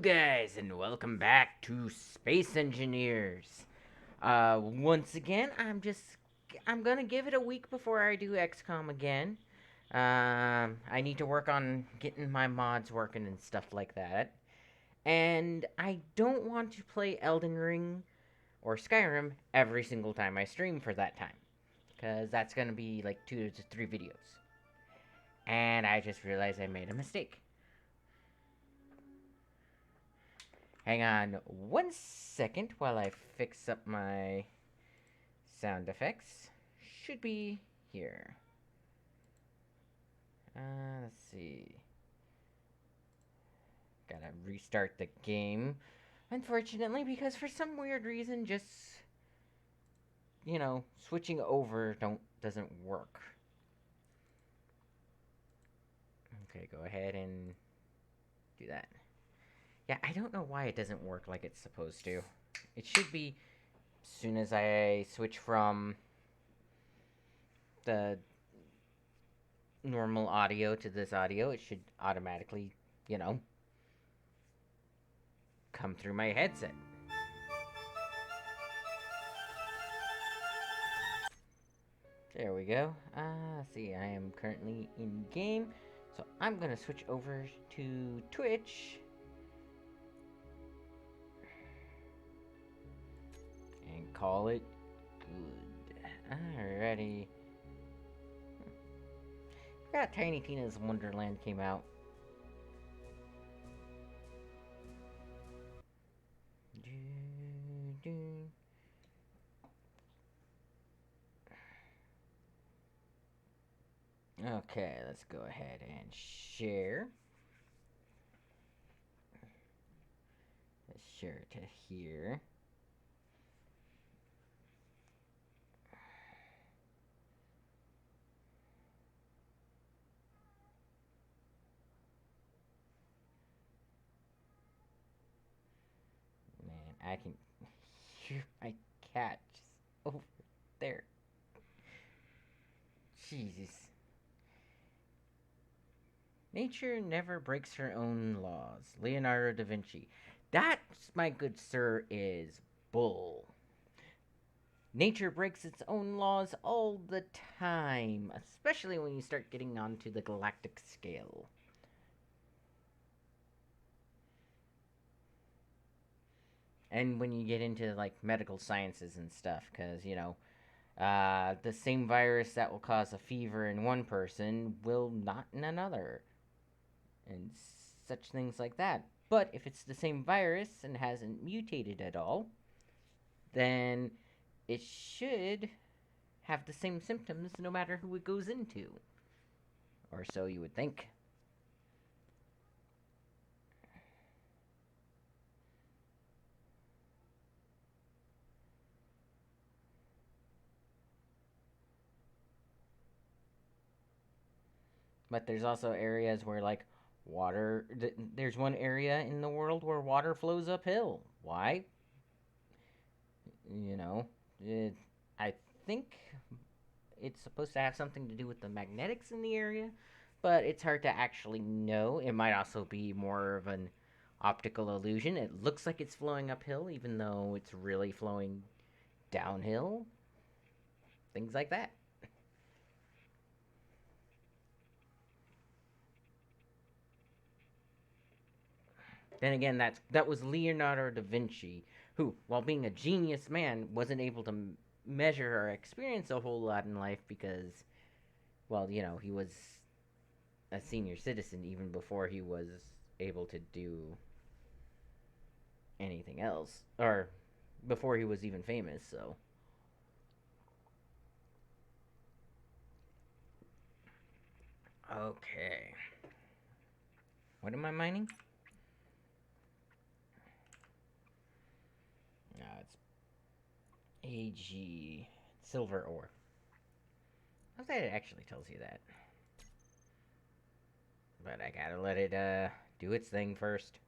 guys, and welcome back to Space Engineers. Once again, I'm gonna give it a week before I do XCOM again. I need to work on getting my mods working and stuff like that. And I don't want to play Elden Ring or Skyrim every single time I stream for that time, because that's gonna be like 2 to 3 videos. And I just realized I made a mistake. Hang on 1 second while I fix up my sound effects. Should be here. Let's see. Gotta restart the game. Unfortunately, because for some weird reason, just switching over doesn't work. Okay, go ahead and do that. Yeah, I don't know why it doesn't work like it's supposed to. It should be as soon as I switch from the normal audio to this audio, it should automatically, you know, come through my headset. There we go. Let's see, I am currently in game, so I'm gonna switch over to Twitch and call it good. Alrighty. Forgot Tiny Tina's Wonderland came out. Okay, let's go ahead and share. Let's share it to here. Man, I can hear my cat just over there. Jesus. Nature never breaks her own laws. Leonardo da Vinci. That, my good sir, is bull. Nature breaks its own laws all the time, especially when you start getting onto the galactic scale. And when you get into like medical sciences and stuff, because the same virus that will cause a fever in one person will not in another, and such things like that. But if it's the same virus and hasn't mutated at all, then it should have the same symptoms no matter who it goes into. Or so you would think. But there's also areas where, like, water. There's one area in the world where water flows uphill. Why? You know, I think it's supposed to have something to do with the magnetics in the area, but it's hard to actually know. It might also be more of an optical illusion. It looks like it's flowing uphill, even though it's really flowing downhill. Things like that. Then again, that was Leonardo da Vinci, who, while being a genius man, wasn't able to measure or experience a whole lot in life because, well, he was a senior citizen even before he was able to do anything else, or before he was even famous. So, okay, what am I mining? It's AG silver ore. I was that it actually tells you that, but I gotta let it do its thing first.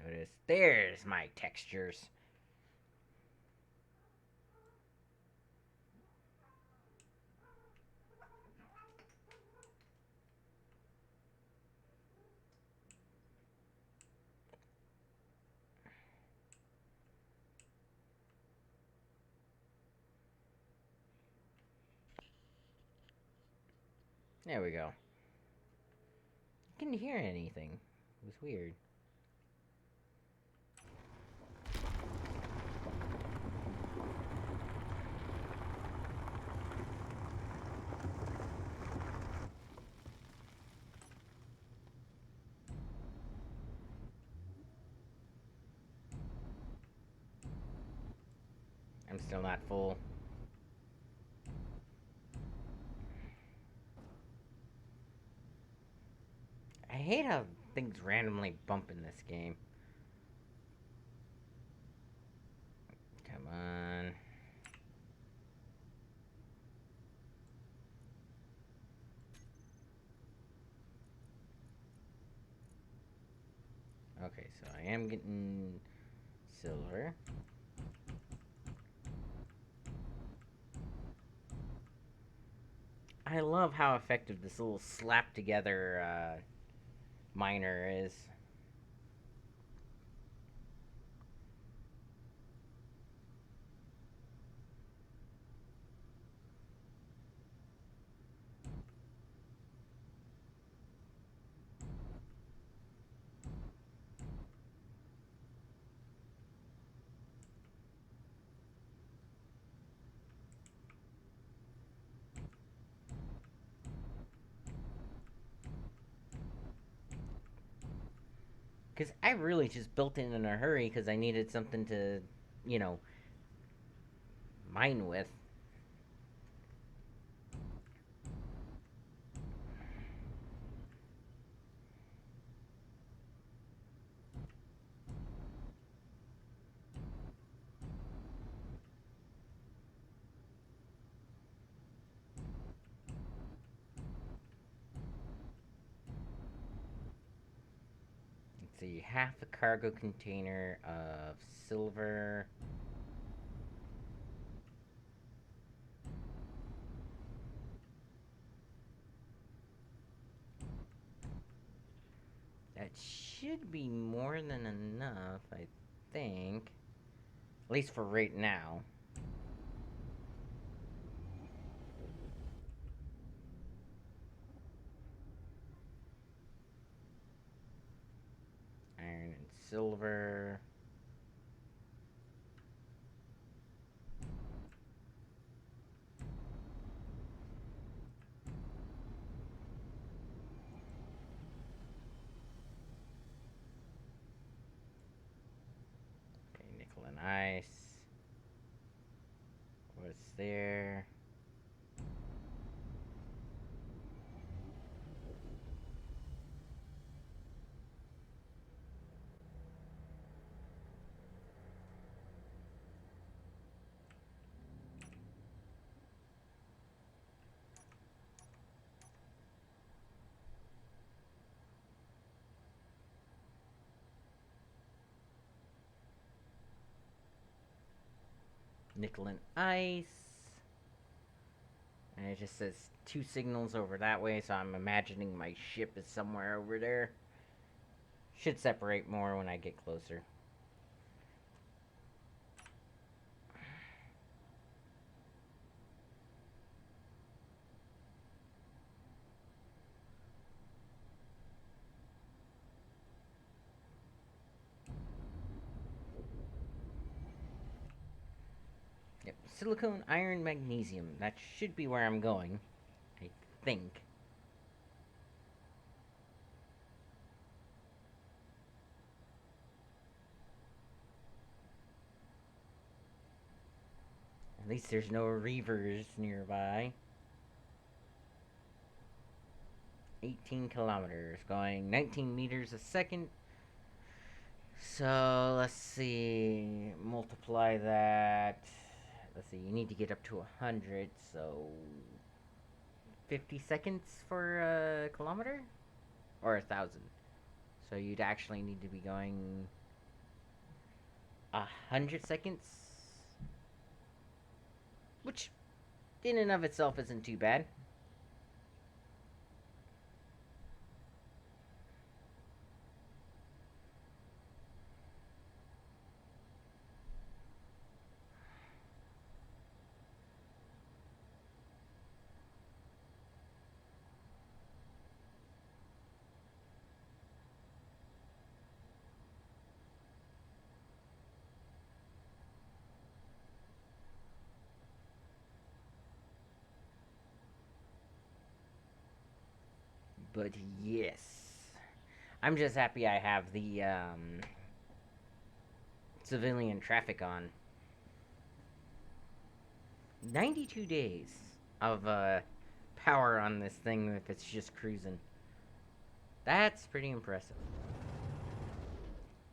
Notice there's my textures. There we go. I couldn't hear anything. It was weird. I'm still not full. I hate how things randomly bump in this game. Come on. Okay, so I am getting silver. I love how effective this little slap together miner is. Because I really just built it in a hurry because I needed something to, you know, mine with. Let's see, half a cargo container of silver. That should be more than enough, I think. At least for right now. Iron and silver. Okay, nickel and ice. What's there? Nickel and ice. And it just says 2 signals over that way, so I'm imagining my ship is somewhere over there. Should separate more when I get closer. Yep, silicone, iron, magnesium. That should be where I'm going. I think. At least there's no reavers nearby. 18 kilometers, going 19 meters a second. So let's see, multiply that. Let's see, you need to get up to 100, so 50 seconds for a kilometer? Or 1,000. So you'd actually need to be going 100 seconds, which in and of itself isn't too bad. But yes, I'm just happy I have the civilian traffic on. 92 days of power on this thing if it's just cruising. That's pretty impressive.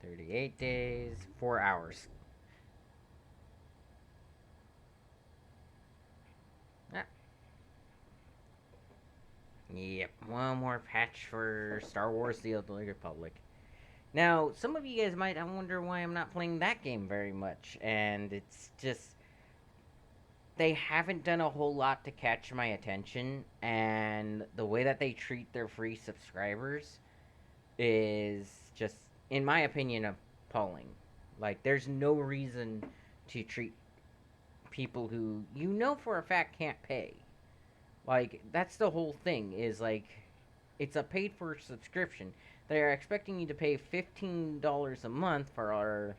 38 days, 4 hours. Ah, yep, one more patch for Star Wars The Old Republic. Now, some of you guys might wonder why I'm not playing that game very much, and it's just they haven't done a whole lot to catch my attention, and the way that they treat their free subscribers is just, in my opinion, appalling. Like, there's no reason to treat people who you know for a fact can't pay. Like, that's the whole thing, is like, it's a paid for subscription. They're expecting you to pay $15 a month for our,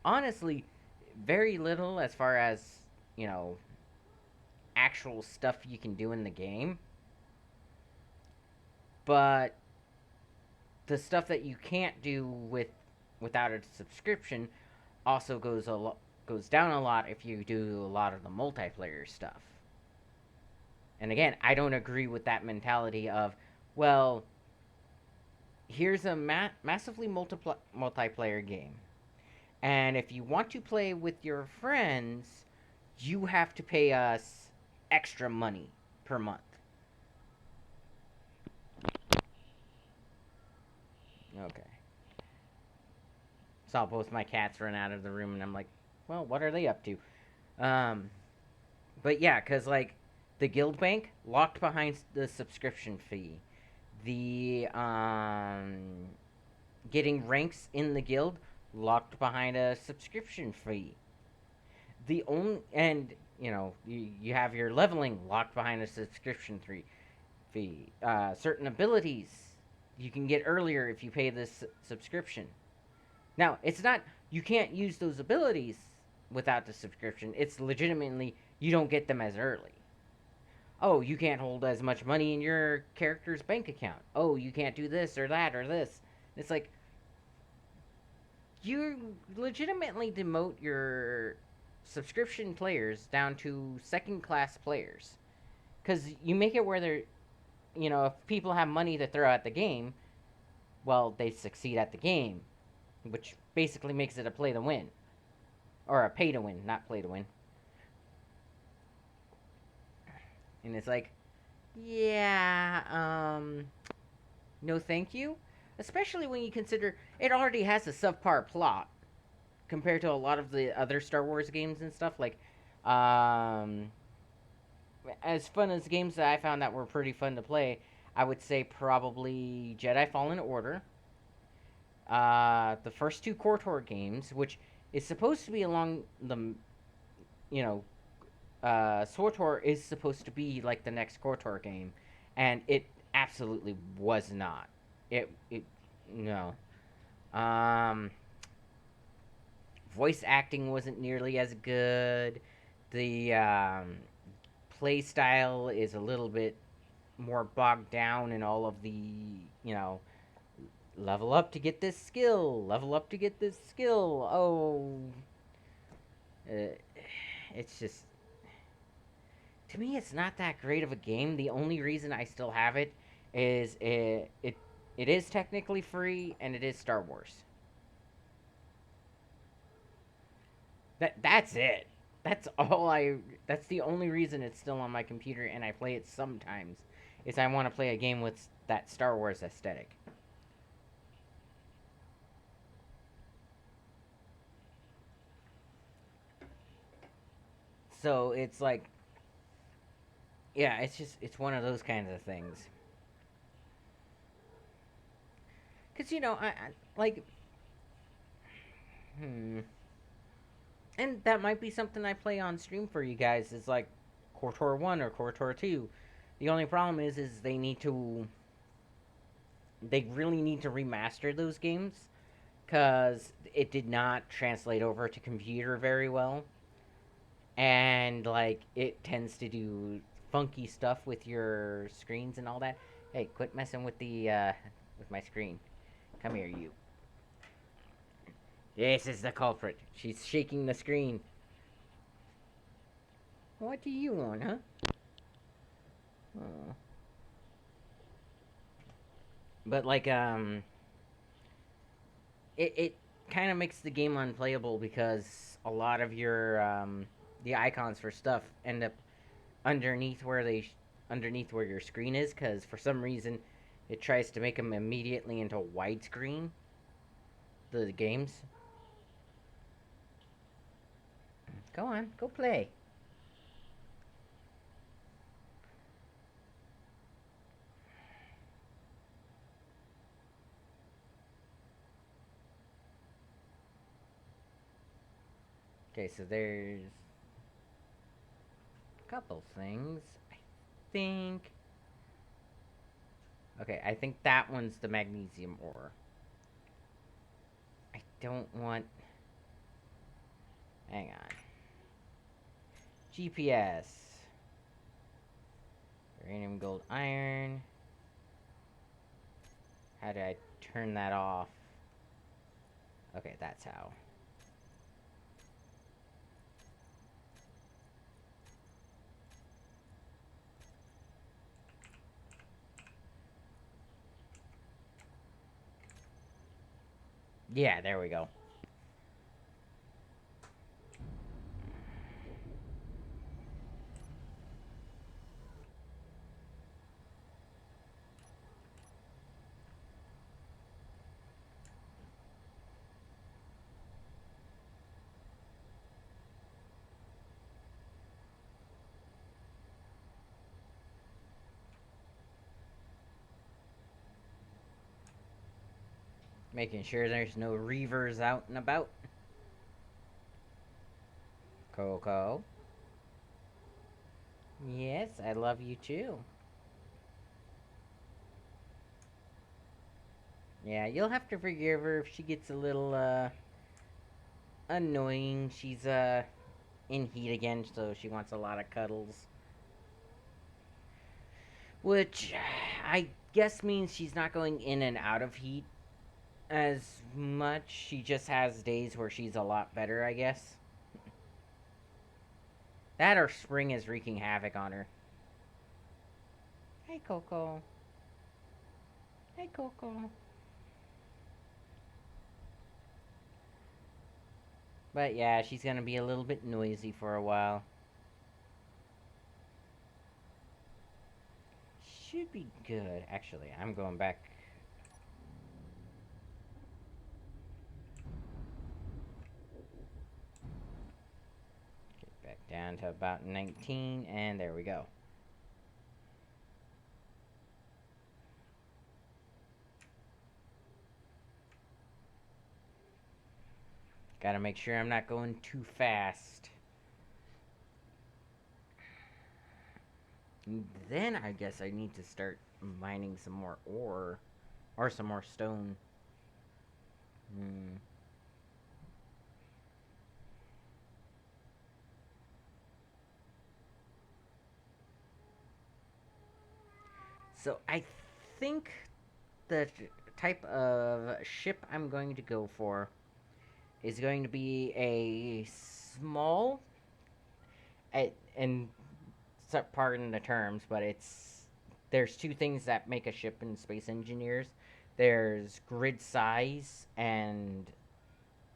honestly, very little as far as, you know, actual stuff you can do in the game. But the stuff that you can't do without a subscription also goes down a lot if you do a lot of the multiplayer stuff. And again, I don't agree with that mentality of, well, here's a massively multiplayer game. And if you want to play with your friends, you have to pay us extra money per month. Okay. Saw both my cats run out of the room, and I'm like, well, what are they up to? Um, but yeah, because, like, the guild bank locked behind the subscription fee. The, getting ranks in the guild locked behind a subscription fee. The only, and, you know, you have your leveling locked behind a subscription fee. Certain abilities you can get earlier if you pay this subscription. Now, it's not, you can't use those abilities without the subscription. It's legitimately, you don't get them as early. Oh, you can't hold as much money in your character's bank account. Oh, you can't do this or that or this. It's like, you legitimately demote your subscription players down to second class players. Because you make it where they're, you know, if people have money to throw at the game, well, they succeed at the game, which basically makes it a play to win. Or a pay to win, not play to win. And it's like, yeah, no thank you. Especially when you consider it already has a subpar plot compared to a lot of the other Star Wars games and stuff. Like, um, as fun as games that I found that were pretty fun to play, I would say probably Jedi Fallen Order, the first two KOTOR games, which is supposed to be along the, you know, SWTOR is supposed to be like the next KOTOR game, and it absolutely was not. It no. Um, Voice acting wasn't nearly as good. The play style is a little bit more bogged down in all of the, you know, level up to get this skill, level up to get this skill. Oh, uh, it's just, to me, it's not that great of a game. The only reason I still have it is it is technically free and it is Star Wars. That's it. That's all I. That's the only reason it's still on my computer and I play it sometimes. Is I want to play a game with that Star Wars aesthetic. So it's like, yeah, it's one of those kinds of things. Cause you know I like, hmm, and that might be something I play on stream for you guys. Is like KOTOR 1 or KOTOR 2. The only problem is they really need to remaster those games because it did not translate over to computer very well, and like it tends to do funky stuff with your screens and all that. Hey, quit messing with the with my screen. Come here, you. This is the culprit. She's shaking the screen. What do you want, huh? Oh. But like it kind of makes the game unplayable because a lot of your the icons for stuff end up underneath where underneath where your screen is, because for some reason it tries to make them immediately into widescreen, the games. Go on, go play. Okay, so there's a couple things. I think. Okay, I think that one's the magnesium ore. I don't want. Hang on. GPS. Uranium, gold, iron. How do I turn that off? Okay, that's how. Yeah, there we go. Making sure there's no reavers out and about. Coco. Yes, I love you too. Yeah, you'll have to forgive her if she gets a little, annoying. She's, in heat again, so she wants a lot of cuddles. Which, I guess means she's not going in and out of heat as much. She just has days where she's a lot better, I guess. That or spring is wreaking havoc on her. Hey, Coco. Hey, Coco. But yeah, she's gonna be a little bit noisy for a while. Should be good. Actually, I'm going back. Get back down to about 19, and there we go. Gotta make sure I'm not going too fast. And then I guess I need to start mining some more ore. Or some more stone. Hmm. So I think the type of ship I'm going to go for is going to be a small, and pardon the terms, but there's two things that make a ship in Space Engineers. There's grid size and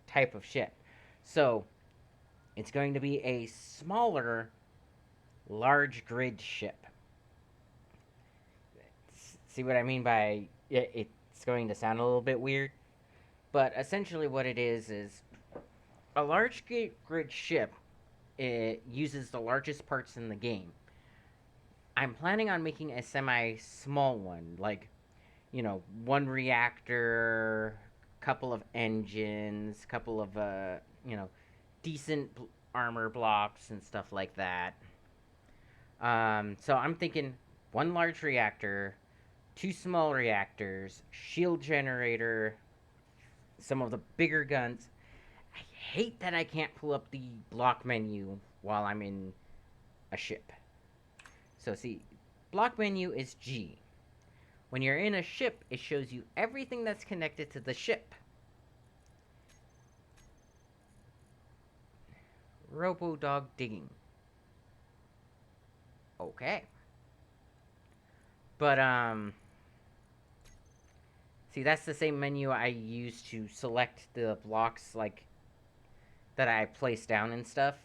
type of ship. So it's going to be a smaller, large grid ship. See what I mean by it's going to sound a little bit weird, but essentially what it is a large grid ship. It uses the largest parts in the game. I'm planning on making a semi small one, like, one reactor, couple of engines, couple of, decent armor blocks and stuff like that. So I'm thinking one large reactor, two small reactors, shield generator, some of the bigger guns. I hate that I can't pull up the block menu while I'm in a ship. So see, block menu is G. When you're in a ship, it shows you everything that's connected to the ship. Robo Dog digging. Okay. But, see, that's the same menu I use to select the blocks, like, that I place down and stuff.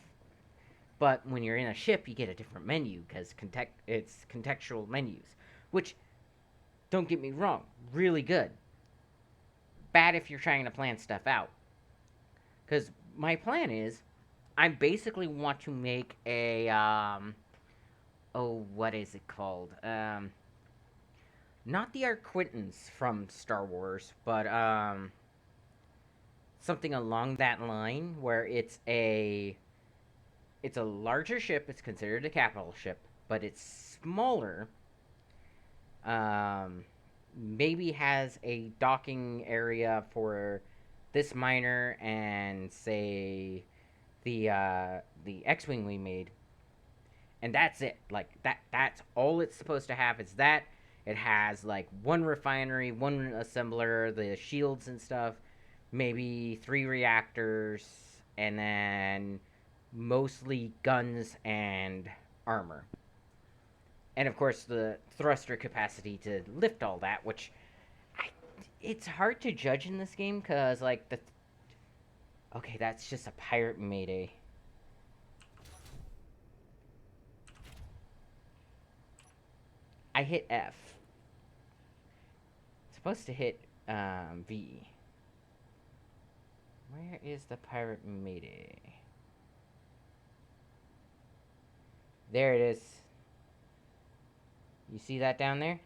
But when you're in a ship, you get a different menu, because it's contextual menus. Which, don't get me wrong, really good. Bad if you're trying to plan stuff out. Because my plan is, I basically want to make a, oh, what is it called? Not the Arquitans from Star Wars, but, something along that line, where it's a larger ship, it's considered a capital ship, but it's smaller, um, maybe has a docking area for this miner and say the X-wing we made, and that's it. Like that's all it's supposed to have is that. It has like one refinery, one assembler, the shields and stuff, maybe three reactors, and then mostly guns and armor. And of course the thruster capacity to lift all that, which I, it's hard to judge in this game because like the okay, that's just a pirate mayday. I hit F. It's supposed to hit V. Where is the pirate mayday? There it is. You see that down there?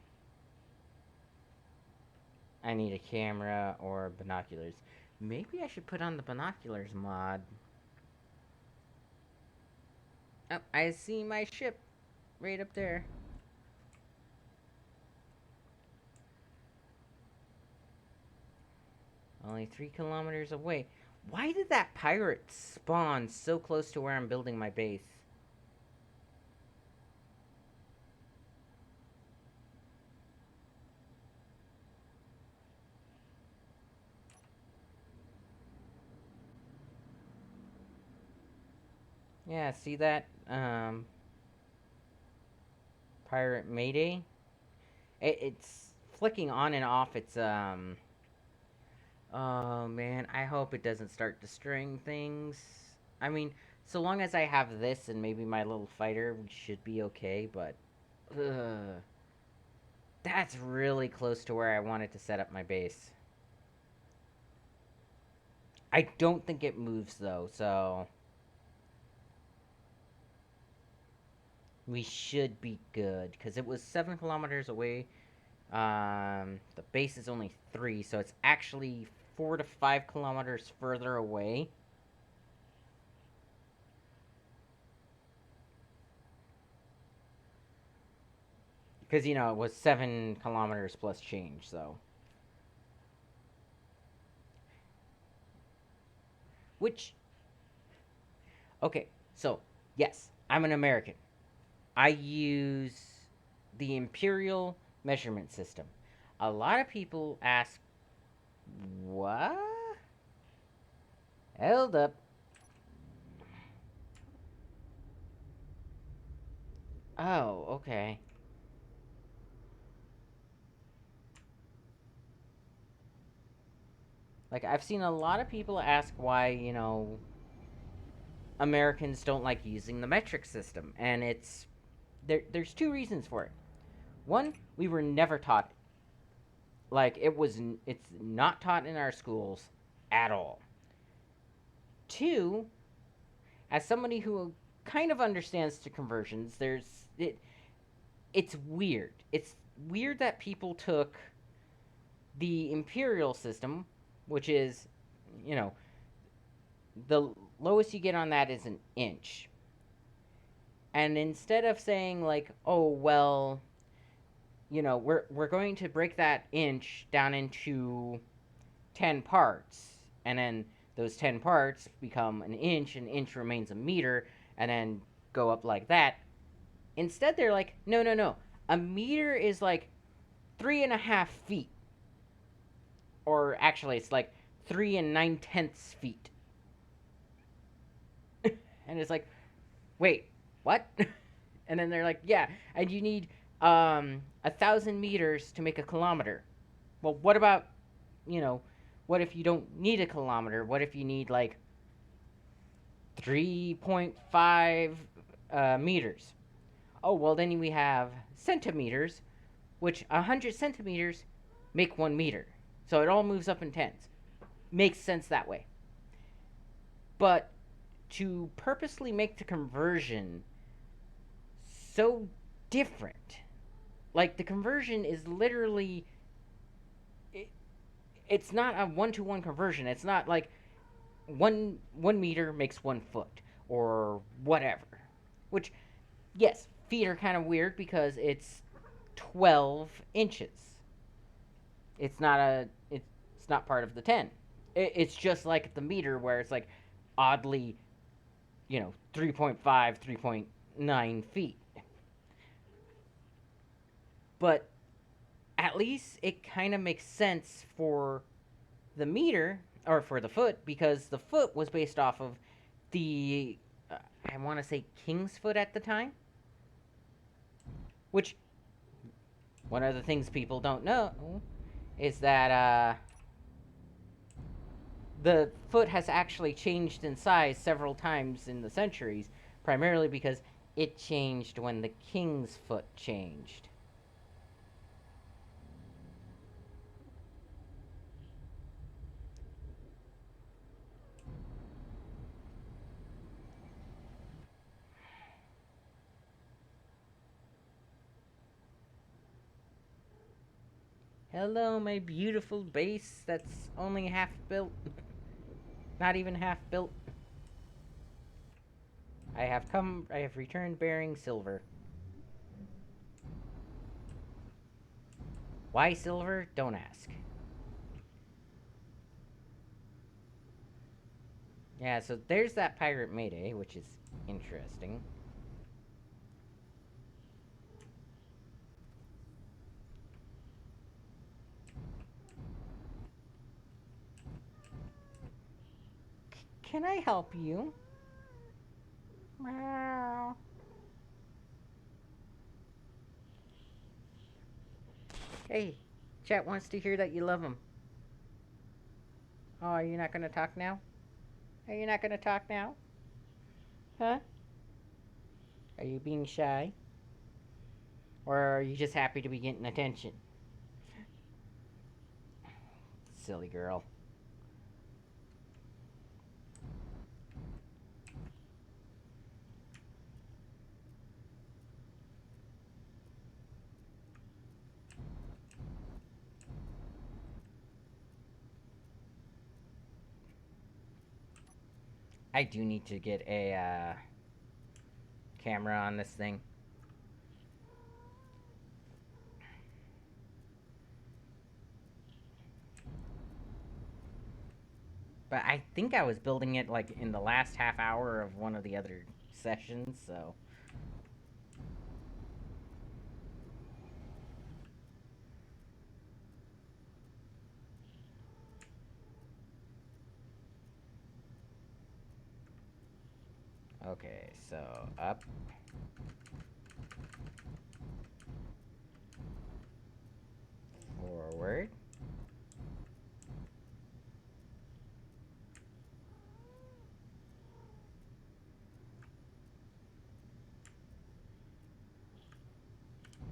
I need a camera or binoculars. Maybe I should put on the binoculars mod. Oh, I see my ship right up there. Only 3 kilometers away. Why did that pirate spawn so close to where I'm building my base? Yeah, see that? Pirate Mayday? It's flicking on and off its. Oh man, I hope it doesn't start destroying things. I mean, so long as I have this and maybe my little fighter, we should be okay, but. Ugh. That's really close to where I wanted to set up my base. I don't think it moves though, so. We should be good, because it was 7 kilometers away. The base is only 3, so it's actually 4 to 5 kilometers further away. Because, it was 7 kilometers plus change, so. Which, okay, so, yes, I'm an American. I use the Imperial measurement system. A lot of people ask, what? Held up. Oh, okay. Like, I've seen a lot of people ask why, Americans don't like using the metric system. And there's two reasons for it. One, we were never taught. Like, it's not taught in our schools at all. Two, as somebody who kind of understands the conversions, it's weird. It's weird that people took the imperial system, which is, you know, the lowest you get on that is an inch. And instead of saying like, "Oh, well, we're going to break that inch down into 10 parts, and then those 10 parts become an inch remains a meter, and then go up like that." Instead, they're like, "No, no, no. A meter is like 3.5 feet, or actually, it's like 3 and 9/10 feet. And it's like, wait, what? And then they're like, yeah, and you need 1,000 meters to make a kilometer. Well, what about, you know, what if you don't need a kilometer? What if you need like 3.5 meters? Oh, well, then we have centimeters, which 100 centimeters make 1 meter. So it all moves up in tens. Makes sense that way. But to purposely make the conversion so different, like the conversion is literally, it, it's not a one-to-one conversion. It's not like one meter makes 1 foot or whatever. Which, yes, feet are kind of weird because it's 12 inches. It's not part of the 10. It's just like the meter where it's like oddly, 3.5, 3.9 feet. But at least it kind of makes sense for the meter or for the foot, because the foot was based off of the I want to say king's foot at the time, which one of the things people don't know is that the foot has actually changed in size several times in the centuries, primarily because it changed when the king's foot changed. Hello, my beautiful base that's only half built. Not even half built. I have returned bearing silver. Why silver? Don't ask. Yeah, so there's that pirate mayday, which is interesting. Can I help you? Meow. Hey, chat wants to hear that you love him. Oh, are you not gonna talk now? Are you not gonna talk now? Huh? Are you being shy? Or are you just happy to be getting attention? Silly girl. I do need to get a camera on this thing. But I think I was building it like in the last half hour of one of the other sessions, so. Okay, so up. Forward.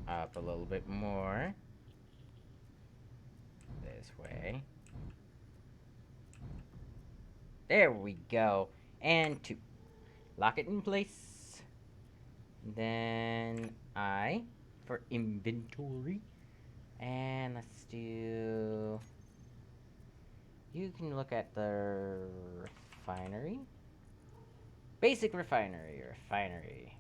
Up a little bit more. This way. There we go. And 2. Lock it in place. Then I for inventory. And let's do. You can look at the refinery. Basic refinery.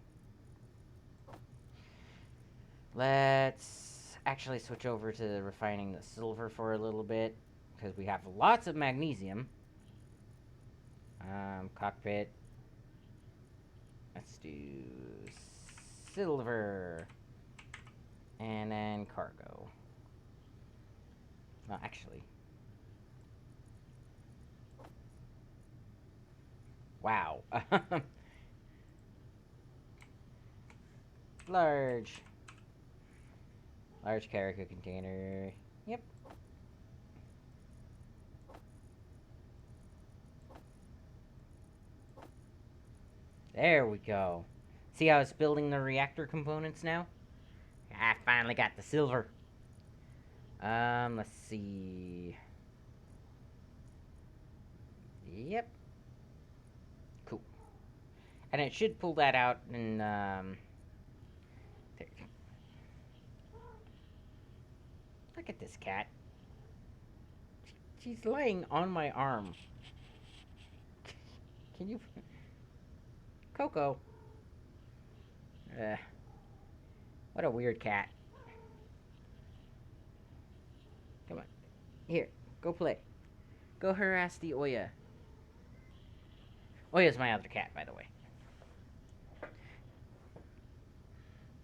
Let's actually switch over to refining the silver for a little bit, because we have lots of magnesium. Cockpit. Let's do silver. And then cargo. Well, actually. Wow. Large. Large cargo container. Yep. There we go. See how it's building the reactor components now? I finally got the silver. Let's see. Yep. Cool. And it should pull that out and, there. Look at this cat. She's laying on my arm. Can you... Coco. What a weird cat. Come on. Here, go play. Go harass the Oya. Oya's my other cat, by the way.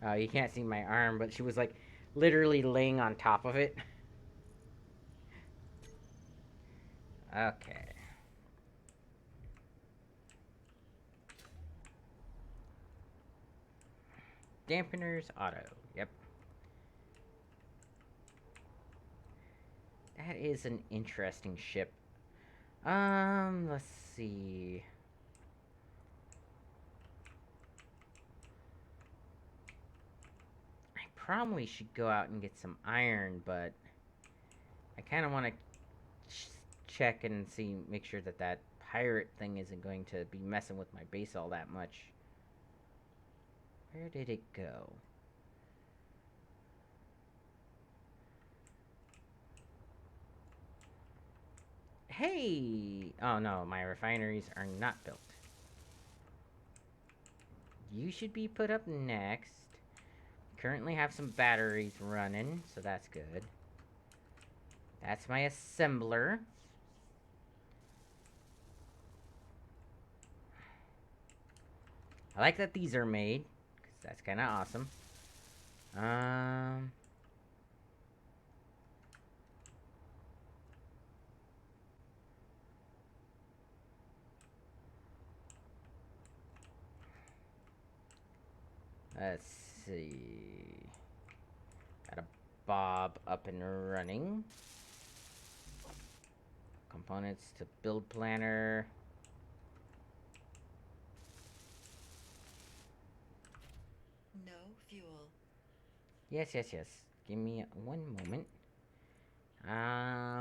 Oh, you can't see my arm, but she was like literally laying on top of it. Okay. Dampeners auto. Yep. That is an interesting ship. Let's see. I probably should go out and get some iron, but I kind of want to check and see, make sure that that pirate thing isn't going to be messing with my base all that much. Where did it go? Hey! Oh no, my refineries are not built. You should be put up next. Currently have some batteries running, so that's good. That's my assembler. I like that these are made, because that's kind of awesome. Let's see. Got a Bob up and running. Components to build planner. No fuel. Yes. Give me one moment.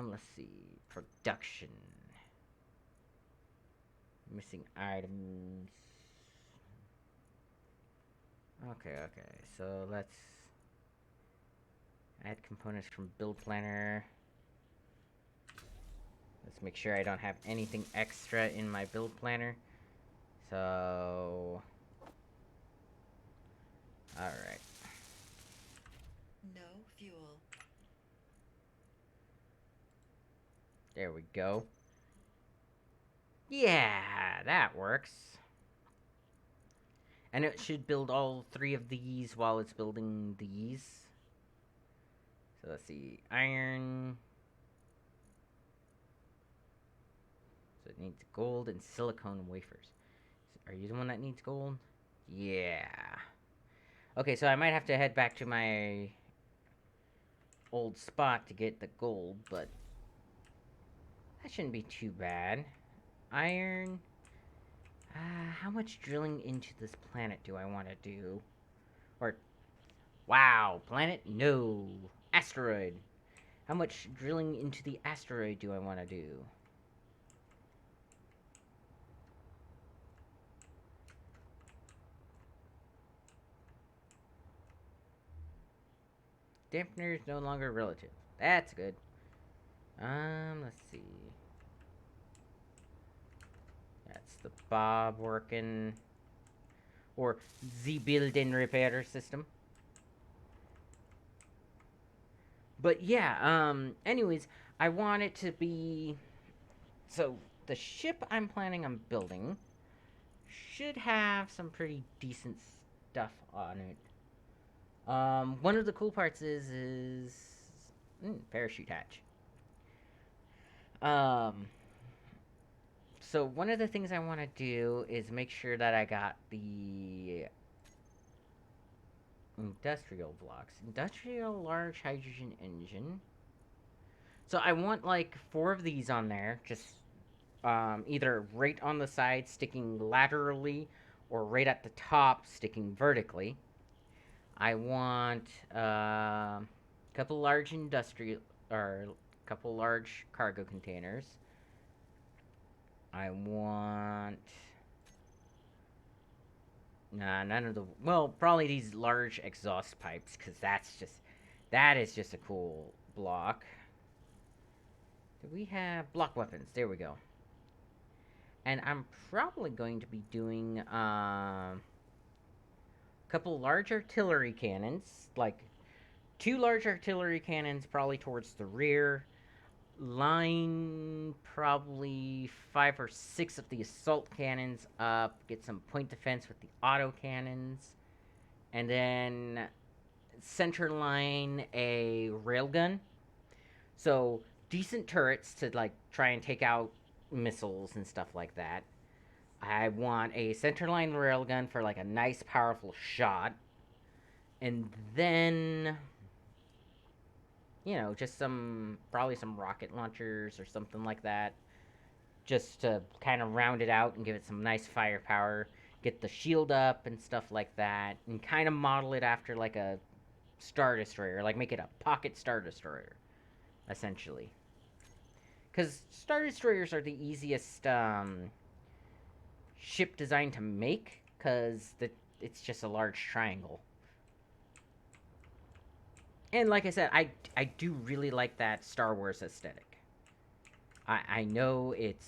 Let's see. Production. Missing items. Okay. So let's add components from build planner. Let's make sure I don't have anything extra in my build planner. So... Alright. No fuel. There we go. Yeah, that works. And it should build all three of these while it's building these. So let's see. Iron. So it needs gold and silicone wafers. Are you the one that needs gold? Yeah. Okay, so I might have to head back to my old spot to get the gold, but that shouldn't be too bad. Iron. How much drilling into this planet do I want to do? Or, wow, planet? No. Asteroid. How much drilling into the asteroid do I want to do? Dampener is no longer relative. That's good. Let's see. That's the Bob working. Or the build and repair system. But yeah, anyways, I want it to be... So, the ship I'm planning on building should have some pretty decent stuff on it. One of the cool parts is parachute hatch. Um, so one of the things I want to do is make sure that I got the industrial blocks. Industrial large hydrogen engine. So I want like 4 of these on there, just either right on the side sticking laterally or right at the top sticking vertically. I want a couple large industrial or a couple large cargo containers. I want none of the probably these large exhaust pipes because that is just a cool block. Do we have block weapons? There we go. And I'm probably going to be doing a couple large artillery cannons, like 2 large artillery cannons probably towards the rear. Line probably 5 or 6 of the assault cannons up. Get some point defense with the auto cannons. And then center line a railgun. So decent turrets to like try and take out missiles and stuff like that. I want a centerline railgun for like a nice powerful shot. And then just probably some rocket launchers or something like that, just to kind of round it out and give it some nice firepower. Get the shield up and stuff like that, and kind of model it after like a Star Destroyer, like make it a pocket Star Destroyer, essentially. Because Star Destroyers are the easiest ship design to make, because it's just a large triangle. And like I said, I do really like that Star Wars aesthetic. I know it's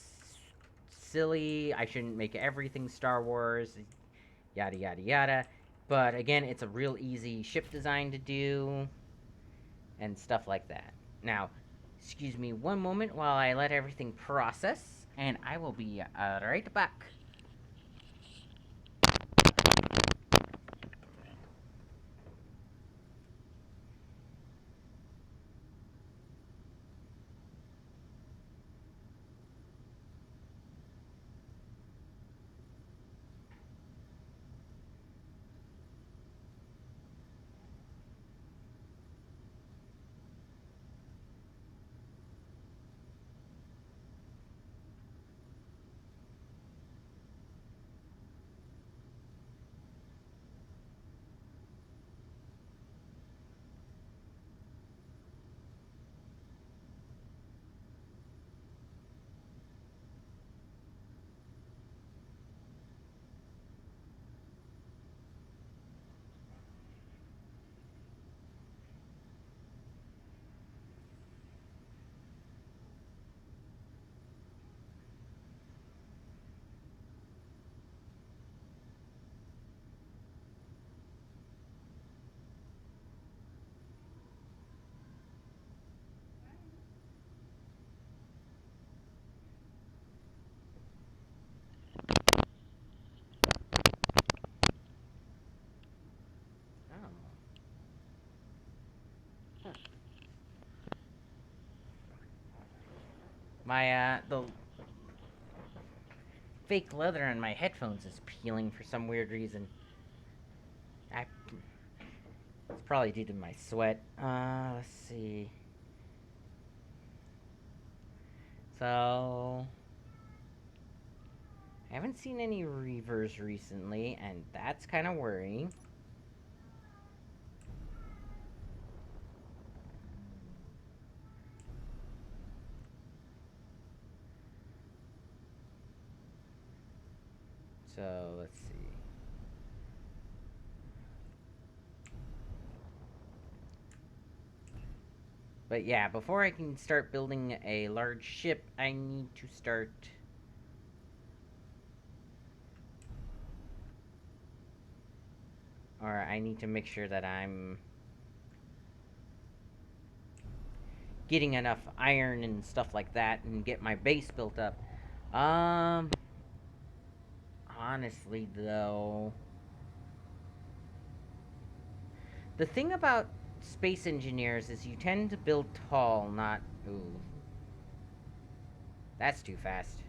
silly. I shouldn't make everything Star Wars, yada yada yada. But again, it's a real easy ship design to do and stuff like that. Now, excuse me one moment while I let everything process, and I will be right back. Oh. Huh. My the fake leather on my headphones is peeling for some weird reason. I It's probably due to my sweat. Let's see. So I haven't seen any reavers recently, and that's kind of worrying. So let's see. But yeah, before I can start building a large ship, I need to start. Or I need to make sure that I'm getting enough iron and stuff like that and get my base built up. Um, Honestly, though, the thing about space engineers is you tend to build tall, not. Ooh. That's too fast.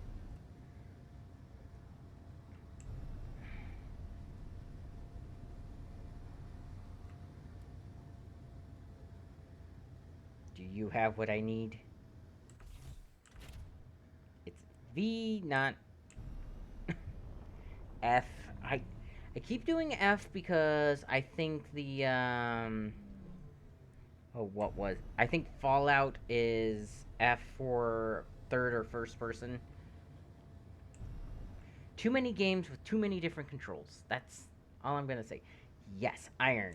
Do you have what I need? It's V, not F. I keep doing F because I think the oh, what was? I think Fallout is F for third or first person. Too many games with too many different controls. That's all I'm gonna say. Yes, iron.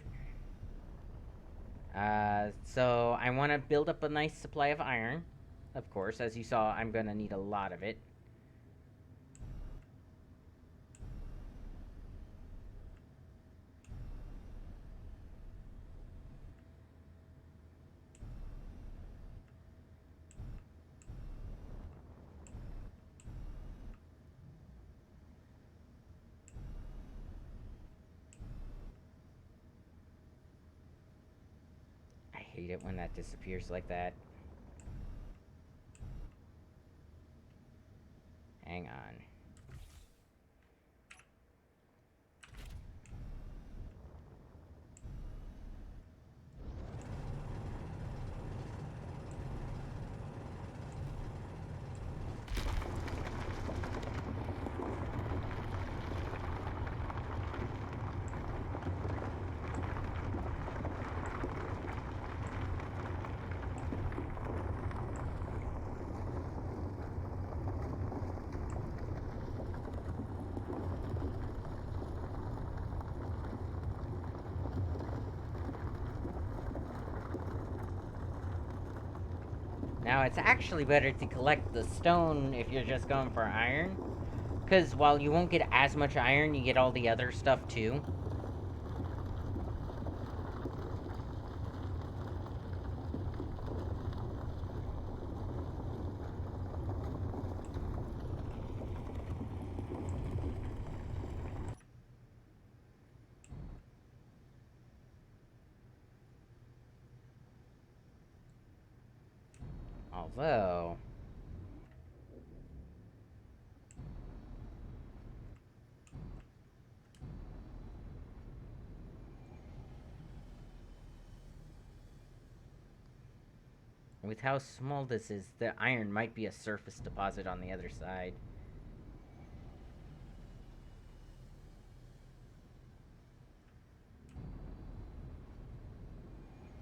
So I want to build up a nice supply of iron. Of course, as you saw, I'm gonna need a lot of it. I hate it when that disappears like that. Hang on. Now, it's actually better to collect the stone if you're just going for iron. Because while you won't get as much iron, you get all the other stuff too. Although, with how small this is, the iron might be a surface deposit on the other side.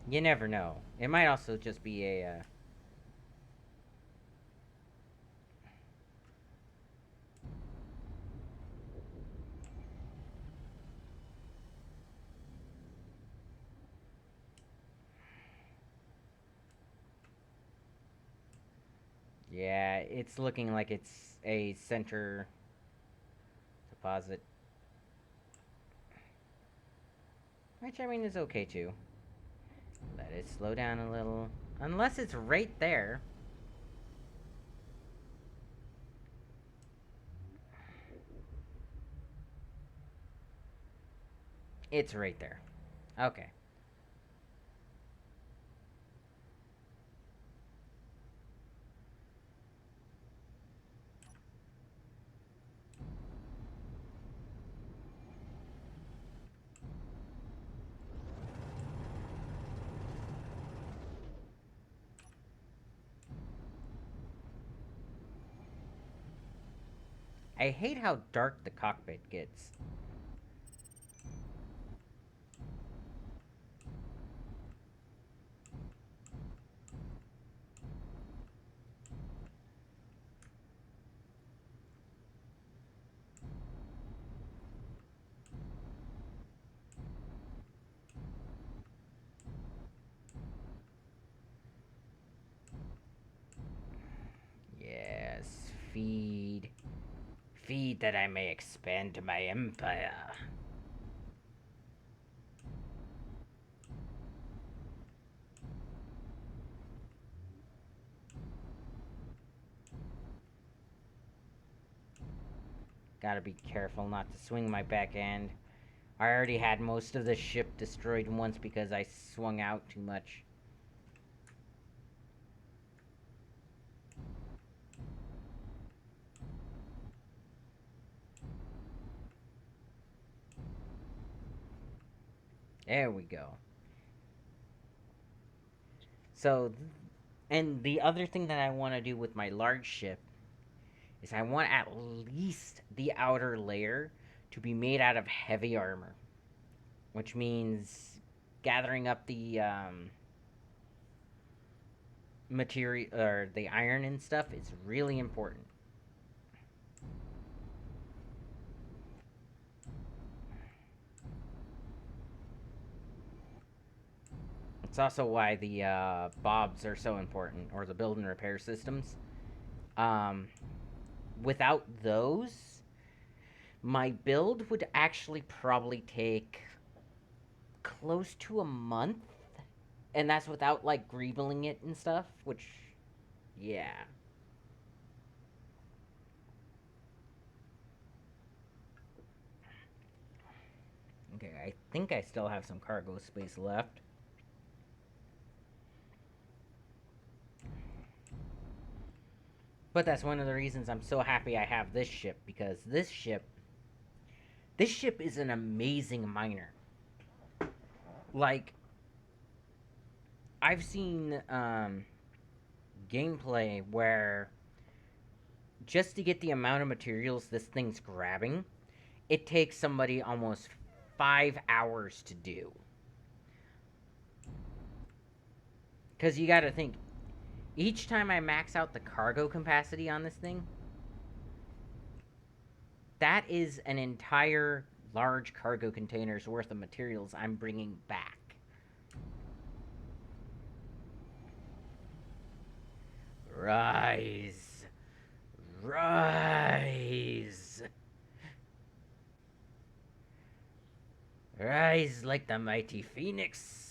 You never know. It might also just be a, yeah, it's looking like it's a center deposit. Which, I mean, is okay too. Let it slow down a little. Unless it's right there. It's right there. Okay. I hate how dark the cockpit gets. Yes, feed. Feed that I may expand my empire. Gotta be careful not to swing my back end. I already had most of the ship destroyed once because I swung out too much. There we go. So, and the other thing that I want to do with my large ship is I want at least the outer layer to be made out of heavy armor, which means gathering up the material or the iron and stuff is really important. It's also why the bobs are so important, or the build and repair systems. Um, Without those, my build would actually probably take close to a month, and that's without like greebling it and stuff. Which, yeah. Okay, I think I still have some cargo space left. But that's one of the reasons I'm so happy I have this ship, because this ship is an amazing miner. Like, I've seen gameplay where just to get the amount of materials this thing's grabbing, it takes somebody almost 5 hours to do. Because you gotta think, each time I max out the cargo capacity on this thing, that is an entire large cargo container's worth of materials I'm bringing back. Rise. Rise. Rise like the mighty phoenix.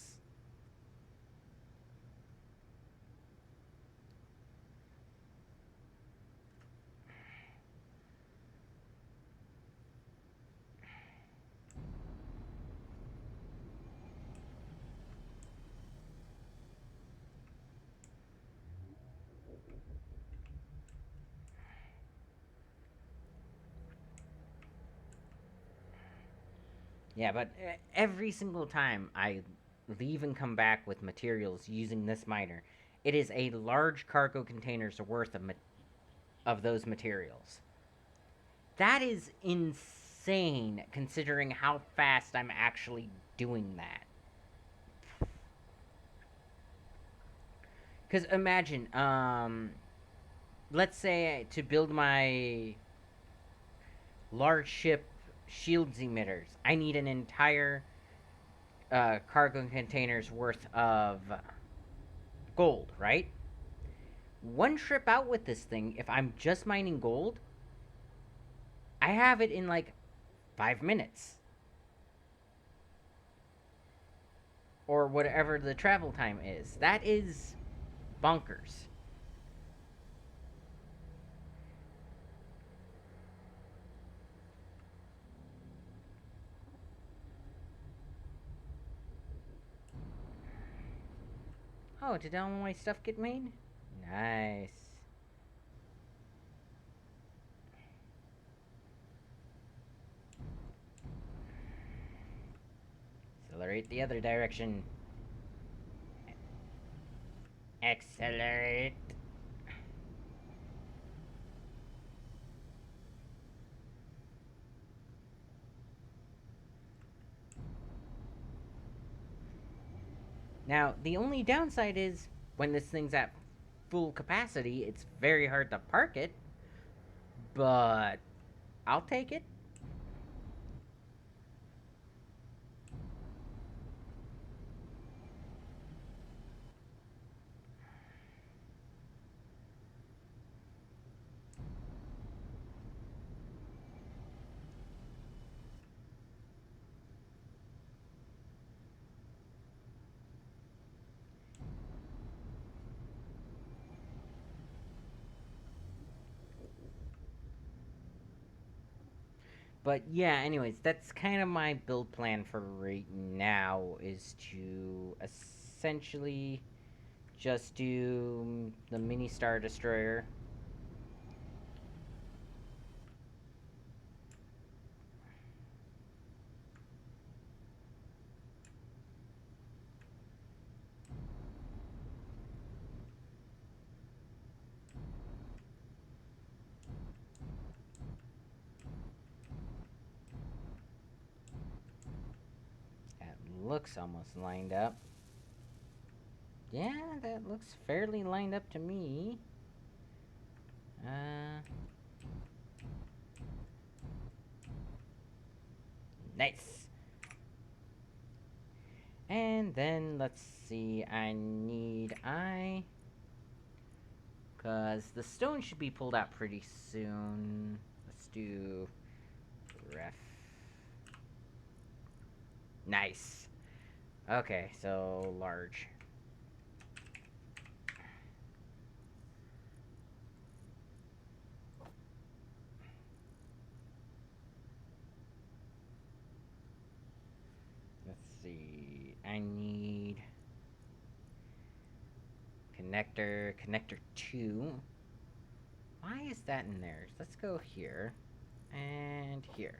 Yeah, but every single time I leave and come back with materials using this miner, it is a large cargo container's worth of those materials. That is insane considering how fast I'm actually doing that. Because imagine, let's say to build my large ship shields emitters, I need an entire cargo container's worth of gold, right? One trip out with this thing, if I'm just mining gold, I have it in like 5 minutes. Or whatever the travel time is. That is bonkers. Oh, did all my stuff get made? Nice. Accelerate the other direction. Accelerate. Now, the only downside is when this thing's at full capacity, it's very hard to park it, but I'll take it. But yeah, anyways, that's kind of my build plan for right now is to essentially just do the mini Star Destroyer. looks almost lined up. Yeah, that looks fairly lined up to me. Nice. And then, let's see, I need because the stone should be pulled out pretty soon. Let's do ref. Nice. Okay, so large. Let's see. I need connector 2. Why is that in there? Let's go here and here.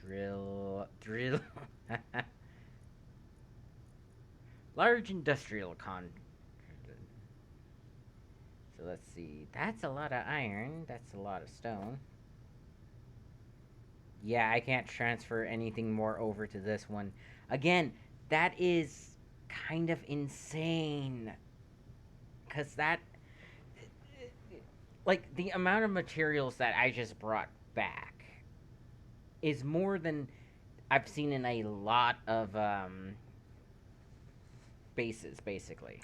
Drill. Large industrial con. So let's see. That's a lot of iron. That's a lot of stone. Yeah, I can't transfer anything more over to this one. Again, that is kind of insane. Because that. Like, the amount of materials that I just brought back is more than I've seen in a lot of bases, basically.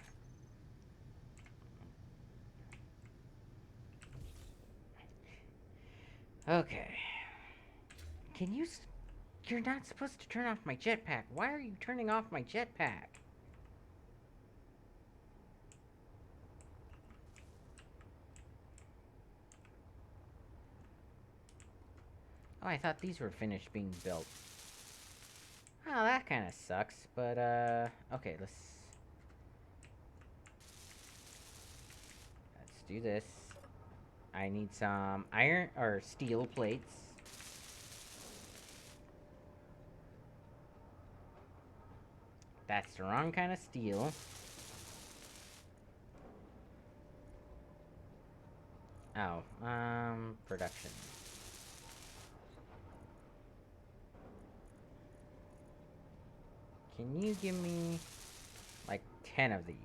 Okay. Can you... You're not supposed to turn off my jetpack. Why are you turning off my jetpack? Oh, I thought these were finished being built. Oh, that kind of sucks, but, okay, let's do this. I need some iron, or steel plates. That's the wrong kind of steel. Oh, production. Can you give me, like, 10 of these?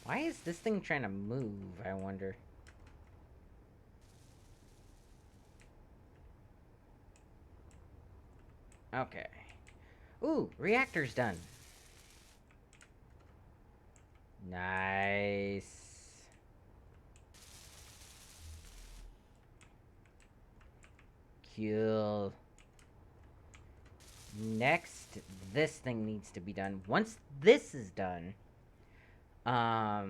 Why is this thing trying to move, I wonder? Okay. Ooh, reactor's done. Nice. Cool. Next, this thing needs to be done. Once this is done, I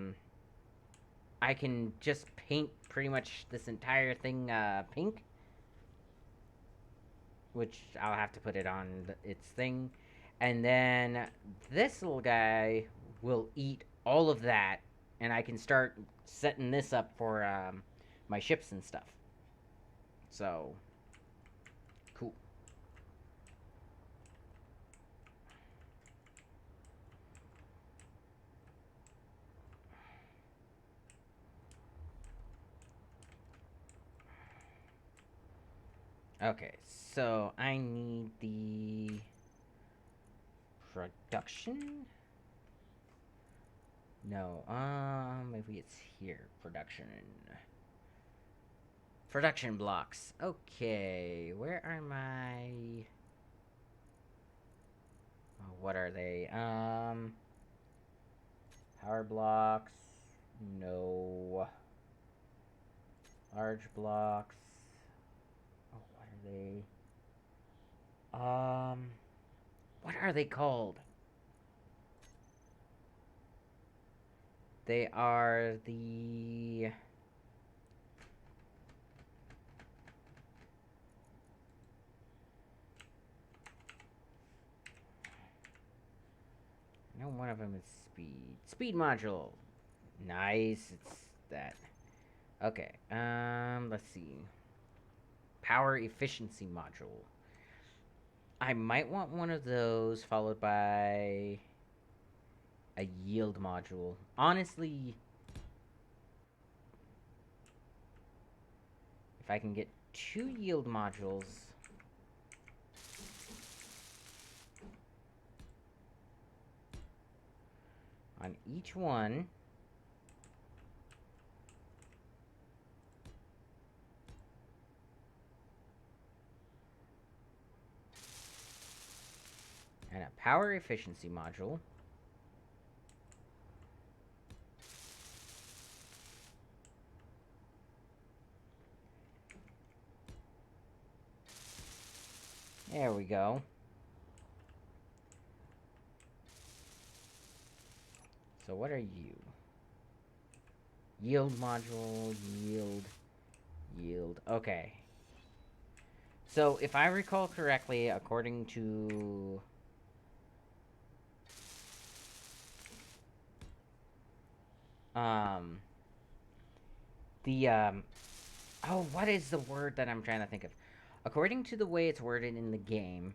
can just paint pretty much this entire thing, pink. Which I'll have to put it on its thing. And then this little guy will eat all of that, and I can start setting this up for my ships and stuff. So, cool. Okay, so I need the production. No, maybe it's here. Production blocks. Okay, where are my... Oh, what are they? Power blocks. No. Large blocks. Oh, what are they? What are they called? They are the... I know one of them is speed. Speed module. Nice. It's that. Okay. Let's see. Power efficiency module. I might want one of those, followed by a yield module. Honestly, if I can get 2 yield modules on each one, and a power efficiency module, there we go. So what are you? Yield module, yield. Okay. So if I recall correctly, according to the oh, what is the word that I'm trying to think of? According to the way it's worded in the game,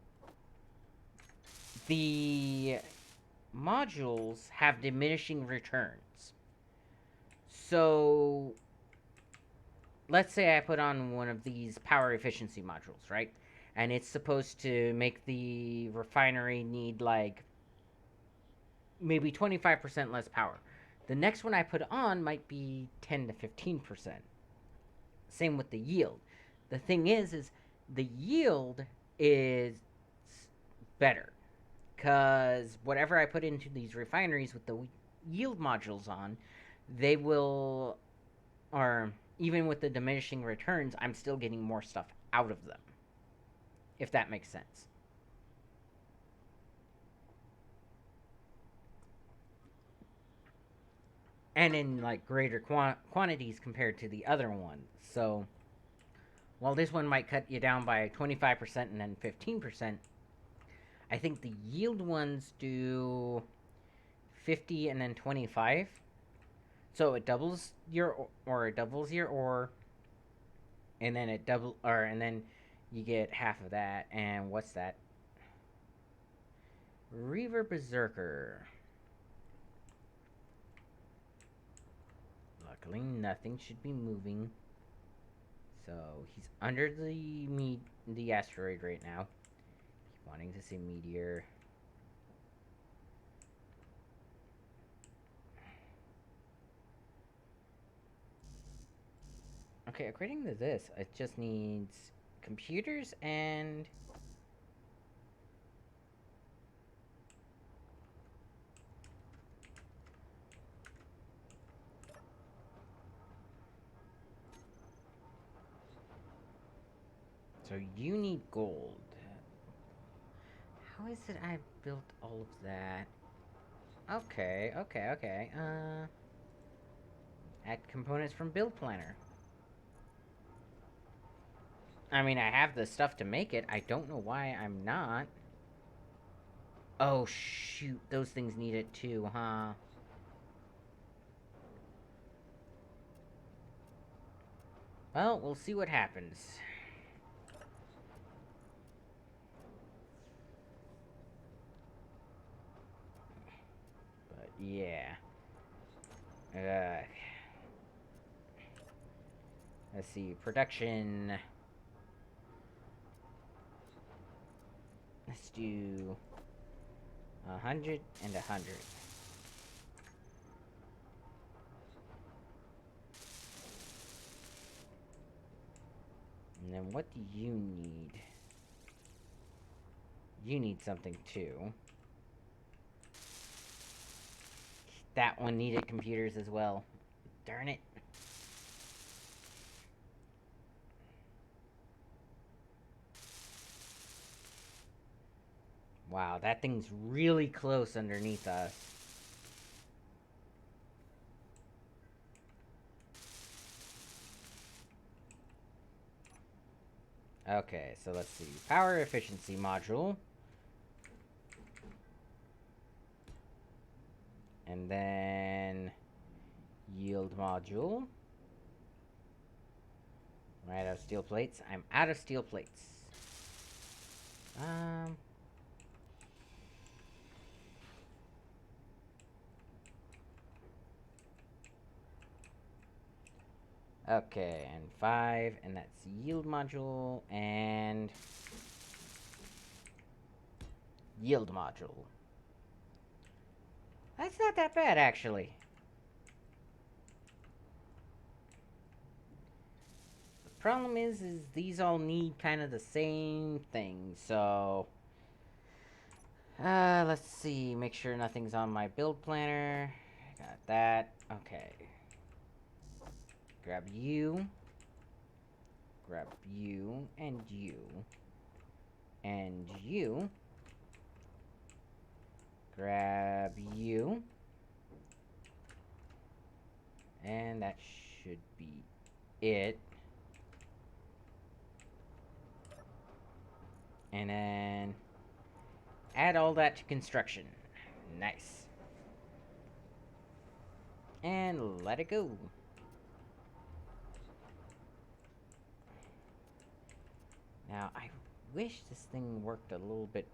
the modules have diminishing returns. So let's say I put on one of these power efficiency modules, right? And it's supposed to make the refinery need like maybe 25% less power. The next one I put on might be 10 to 15%. Same with the yield. The thing is the yield is better because whatever I put into these refineries with the yield modules on, they will, or even with the diminishing returns, I'm still getting more stuff out of them, if that makes sense. And in like greater quantities compared to the other one. So while this one might cut you down by 25% and then 15%, I think the yield ones do 50 and then 25. So it doubles your it doubles your ore, and then and then you get half of that. And what's that? Reaver Berserker. Luckily, nothing should be moving. So he's under the asteroid right now. He's wanting to see meteor. Okay, according to this, it just needs computers and so you need gold. How is it I built all of that? Okay. Add components from Build Planner. I mean, I have the stuff to make it. I don't know why I'm not. Oh, shoot. Those things need it too, huh? Well, we'll see what happens. But, yeah. Let's see. Production. Let's do 100 and 100. And then what do you need? You need something too. That one needed computers as well. Darn it. Wow, that thing's really close underneath us. Okay, so let's see. Power efficiency module. And then yield module. Am I out of steel plates? I'm out of steel plates. Okay, and 5, and that's yield module, and yield module. That's not that bad, actually. The problem is these all need kind of the same thing, so... let's see, make sure nothing's on my build planner. Got that, okay. Grab you, and you, and you. Grab you. And that should be it. And then add all that to construction. Nice. And let it go. Now, I wish this thing worked a little bit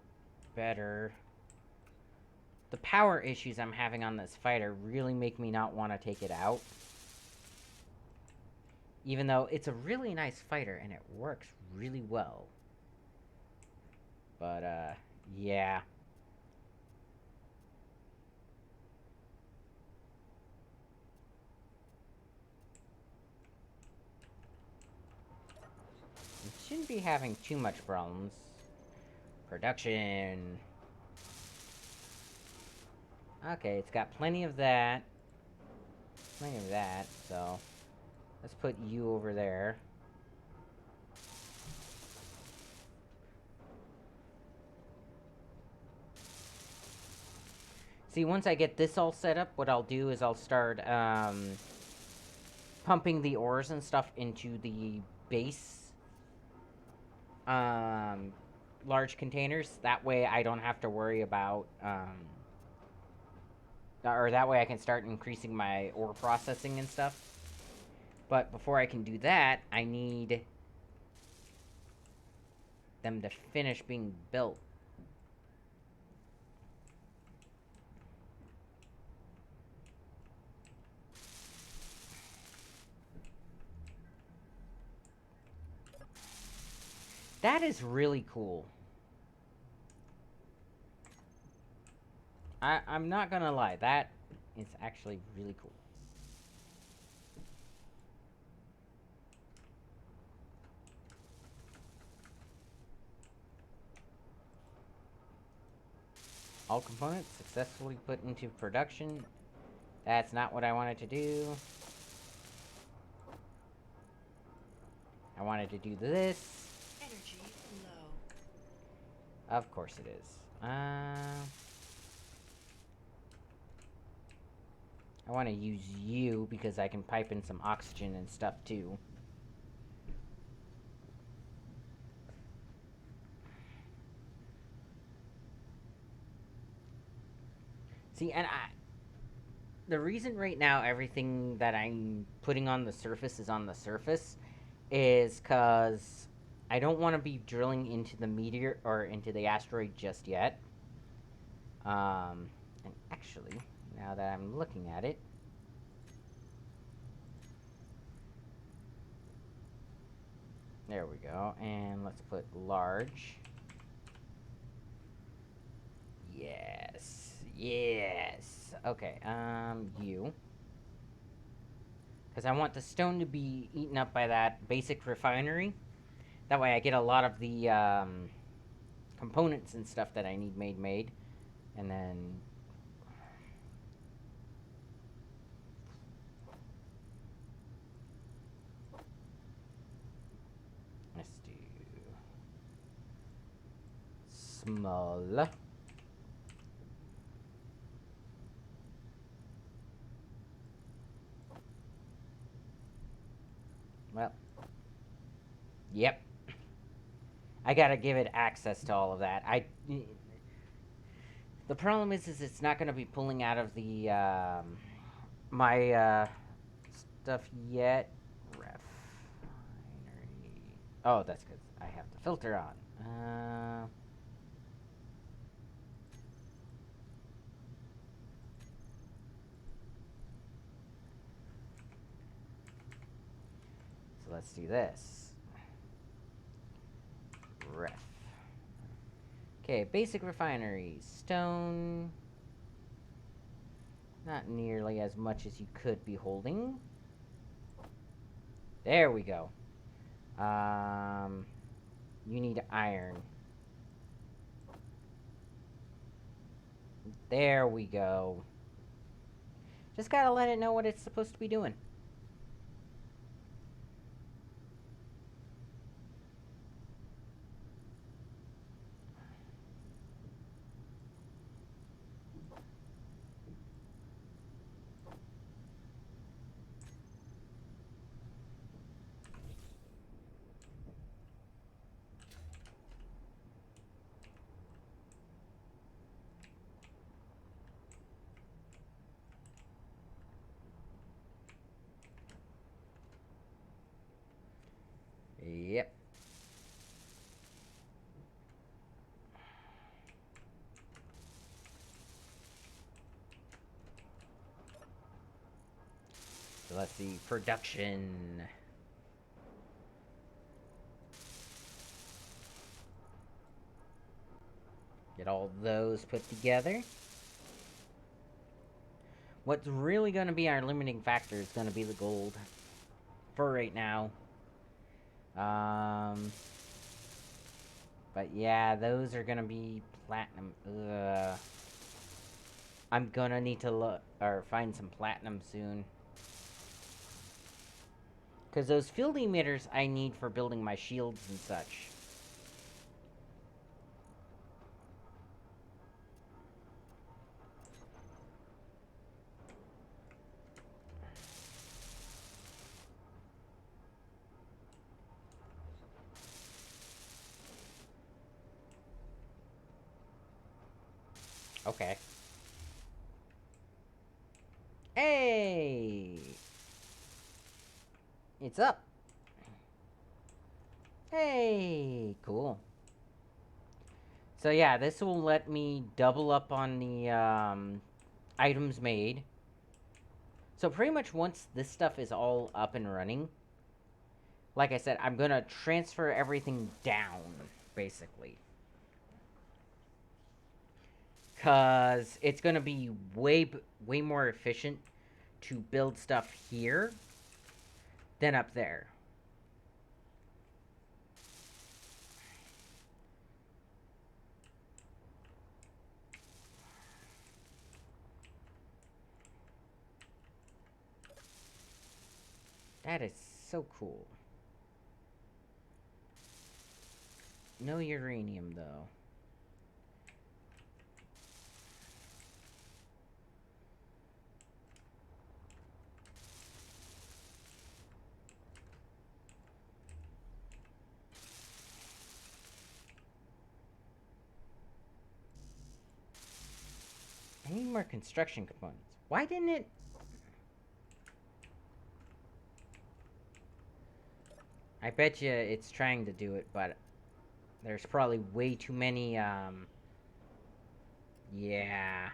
better. The power issues I'm having on this fighter really make me not want to take it out. Even though it's a really nice fighter and it works really well. But, yeah. It shouldn't be having too much problems. Production. Okay, it's got plenty of that. Plenty of that, so... Let's put you over there. See, once I get this all set up, what I'll do is I'll start, pumping the ores and stuff into the base, large containers. That way I don't have to worry about, or that way I can start increasing my ore processing and stuff. But before I can do that, I need them to finish being built. That is really cool. I'm not gonna lie, that is actually really cool. All components successfully put into production. That's not what I wanted to do. I wanted to do this. Energy low. Of course it is. I want to use you because I can pipe in some oxygen and stuff too. See, and the reason right now everything that I'm putting on the surface is on the surface is because I don't want to be drilling into the meteor or into the asteroid just yet. And actually, now that I'm looking at it, there we go. And let's put large. Yes. Yes. Okay, you. Because I want the stone to be eaten up by that basic refinery. That way I get a lot of the, components and stuff that I need made. And then... let's do... small. Well. Yep. I gotta give it access to all of that. The problem is it's not gonna be pulling out of the, my, stuff yet. Refinery. Oh, that's because I have the filter on. So let's do this. Ref. Okay, basic refineries. Stone. Not nearly as much as you could be holding. There we go. You need iron. There we go. Just gotta let it know what it's supposed to be doing. Yep. So let's see. Production. Get all those put together. What's really going to be our limiting factor is going to be the gold. For right now. But yeah, those are going to be platinum. Ugh. I'm going to need to look or find some platinum soon. Because those field emitters I need for building my shields and such. Okay. Hey! It's up. Hey! Cool. So yeah, this will let me double up on the items made. So pretty much once this stuff is all up and running, like I said, I'm gonna transfer everything down, basically. Cause it's gonna be way more efficient to build stuff here than up there. That is so cool. No uranium, though. I need more construction components. Why didn't it... I bet you it's trying to do it, but there's probably way too many, yeah.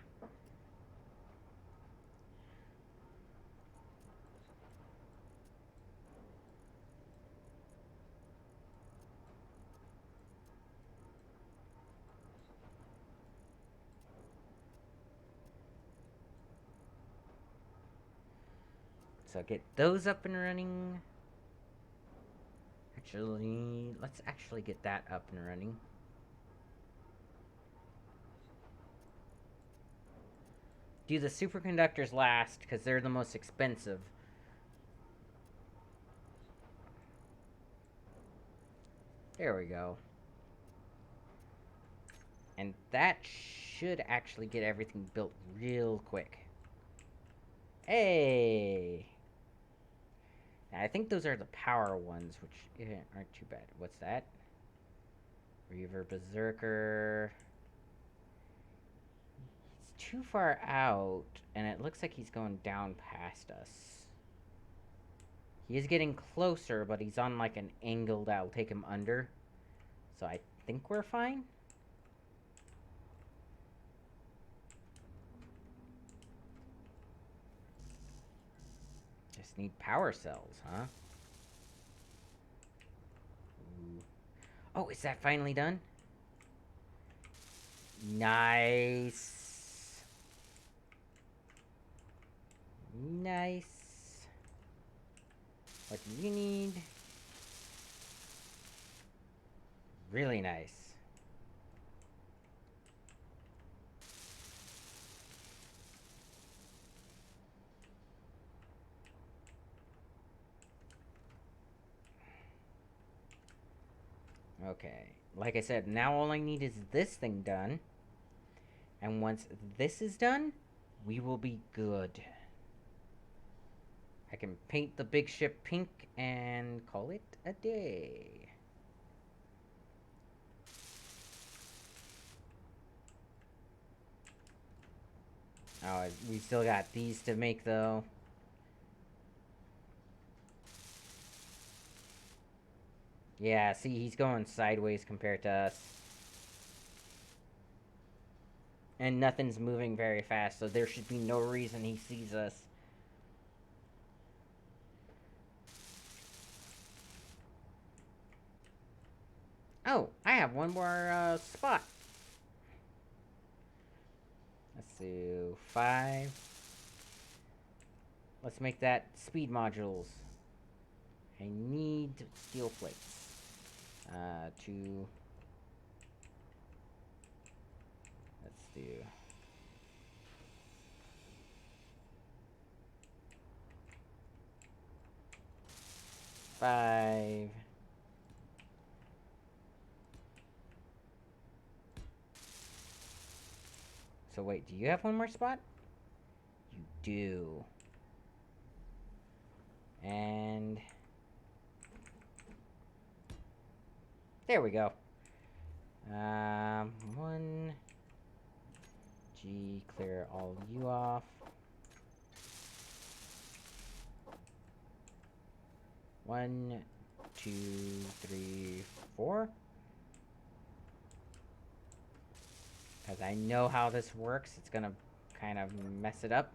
So get those up and running. Actually, let's actually get that up and running. Do the superconductors last, because they're the most expensive. There we go. And that should actually get everything built real quick. Hey! I think those are the power ones, which aren't too bad. What's that? Reaver Berserker. He's too far out, and it looks like he's going down past us. He is getting closer, but he's on like an angle that'll take him under. So I think we're fine. Just need power cells, huh? Oh, is that finally done? Nice. Nice. What do you need? Really nice. Okay. Like I said, now all I need is this thing done. And once this is done, we will be good. I can paint the big ship pink and call it a day. Oh, we still got these to make, though. Yeah, see, he's going sideways compared to us. And nothing's moving very fast, so there should be no reason he sees us. Oh, I have one more spot. Let's do 5. Let's make that speed modules. I need steel plates. 2. Let's do 5. So wait, do you have one more spot? You do. And there we go. 1 G, clear all you off. 1, 2, 3, 4. Because I know how this works, it's gonna kind of mess it up.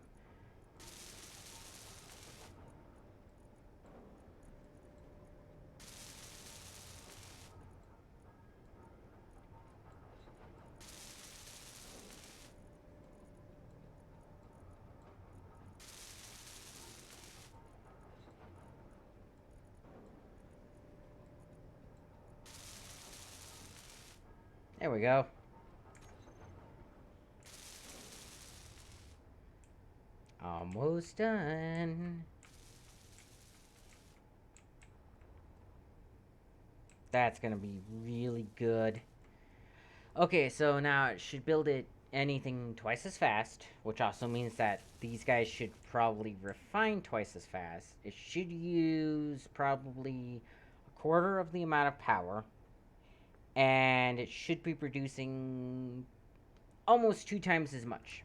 There we go. Almost done. That's gonna be really good. Okay, so now it should build it anything twice as fast, which also means that these guys should probably refine twice as fast. It should use probably a quarter of the amount of power, and it should be producing almost 2 times as much.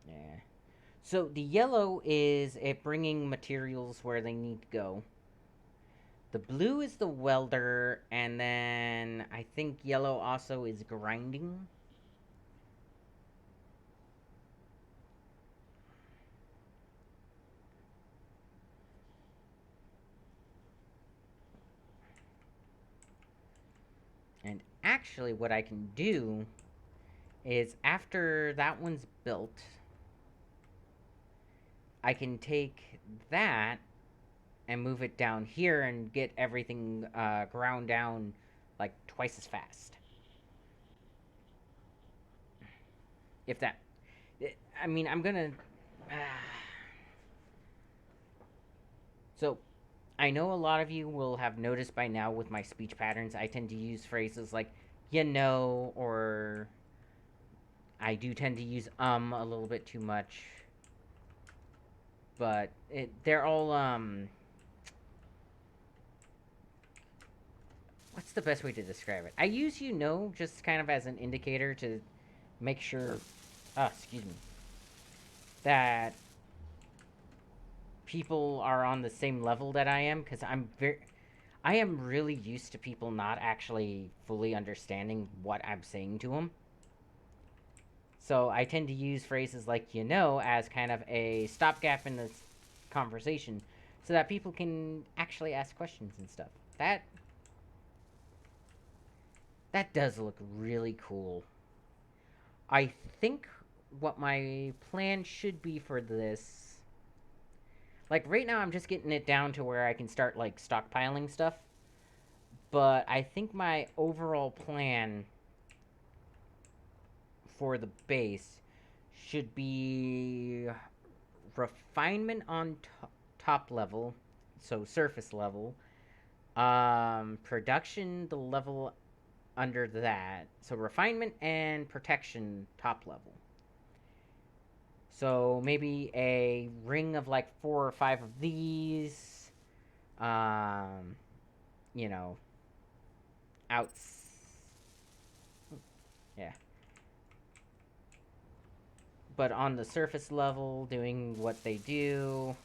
Yeah. So the yellow is it bringing materials where they need to go. The blue is the welder, and then I think yellow also is grinding. And actually, what I can do is after that one's built, I can take that and move it down here and get everything ground down like twice as fast. If that, I mean, I'm gonna. Uh, so, I know a lot of you will have noticed by now with my speech patterns, I tend to use phrases like, you know, or I do tend to use a little bit too much. But they're all what's the best way to describe it? I use you know just kind of as an indicator to make sure excuse me, that people are on the same level that I am, because I am really used to people not actually fully understanding what I'm saying to them. So I tend to use phrases like as kind of a stopgap in this conversation so that people can actually ask questions and stuff. That that does look really cool. I think what my plan should be for this, like right now I'm just getting it down to where I can start like stockpiling stuff, but I think my overall plan for the base should be refinement on top level, so surface level. Production the level under that, so refinement and protection top level. So maybe a ring of like 4 or 5 of these. Um, you know, outs. Yeah, but on the surface level, doing what they do.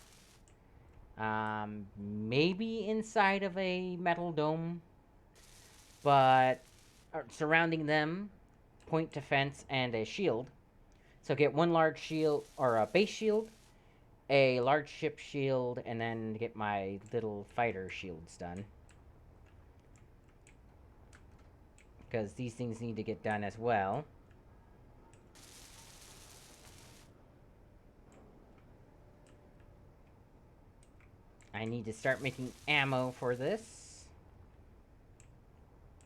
Maybe inside of a metal dome, but surrounding them, point defense and a shield. So get one large shield or a base shield, a large ship shield, and then get my little fighter shields done. Because these things need to get done as well. I need to start making ammo for this.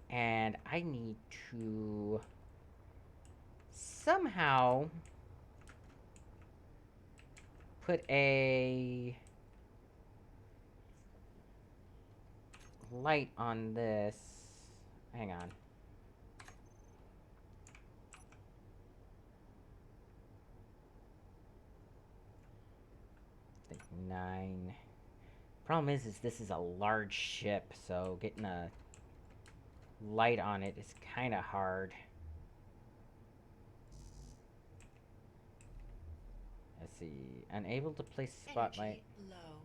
And I need to somehow put a light on this. Hang on. I think 9. Problem is this is a large ship, so getting a light on it is kind of hard. Let's see. Unable to place spotlight. Energy low.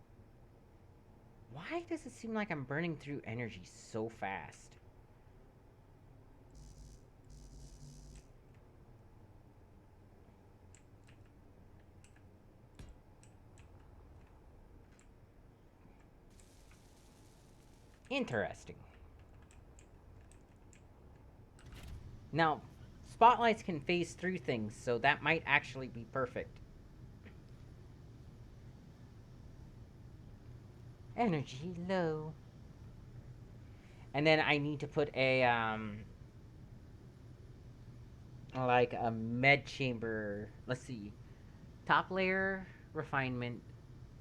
Why does it seem like I'm burning through energy so fast? Interesting. Now, spotlights can phase through things, so that might actually be perfect. Energy low. And then I need to put a, like a med chamber. Let's see. Top layer, refinement.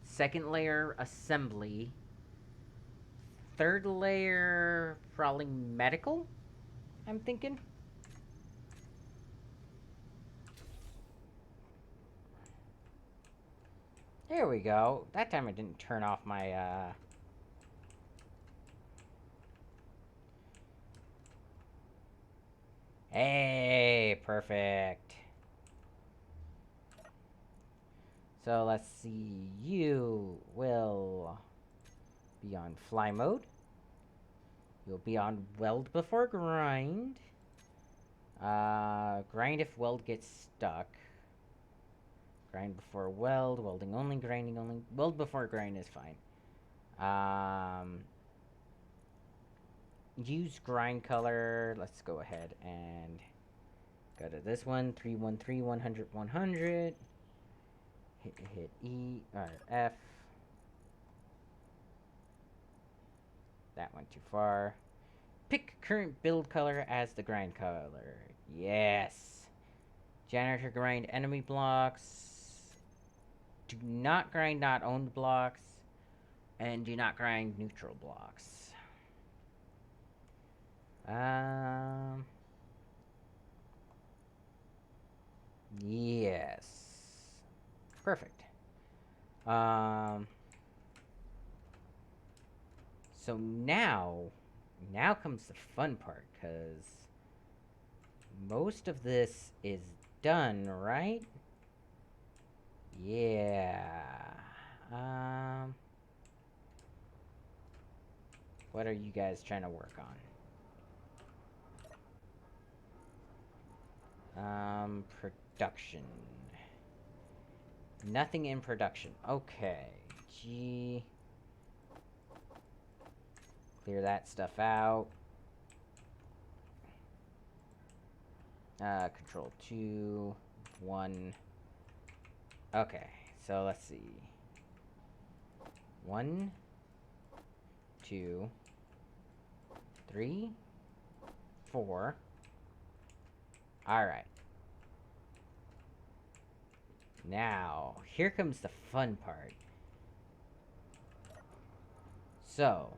Second layer, assembly. Third layer, probably medical, I'm thinking. There we go. That time I didn't turn off my, Hey, perfect. So let's see. You will be on fly mode. You'll be on weld before grind. Grind if weld gets stuck. Grind before weld, welding only, grinding only. Weld before grind is fine. Use grind color. Let's go ahead and go to this one. 313, 100, 100. Hit E or F. That went too far. Pick current build color as the grind color. Yes. Janitor grind enemy blocks. Do not grind not owned blocks. And do not grind neutral blocks. Yes. Perfect. So now comes the fun part, because most of this is done, right? Yeah. What are you guys trying to work on? Production. Nothing in production. Okay. G. Clear that stuff out. Control 2. 1. Okay. So let's see. 1, 2, 3, 4. Alright. Now, here comes the fun part. So,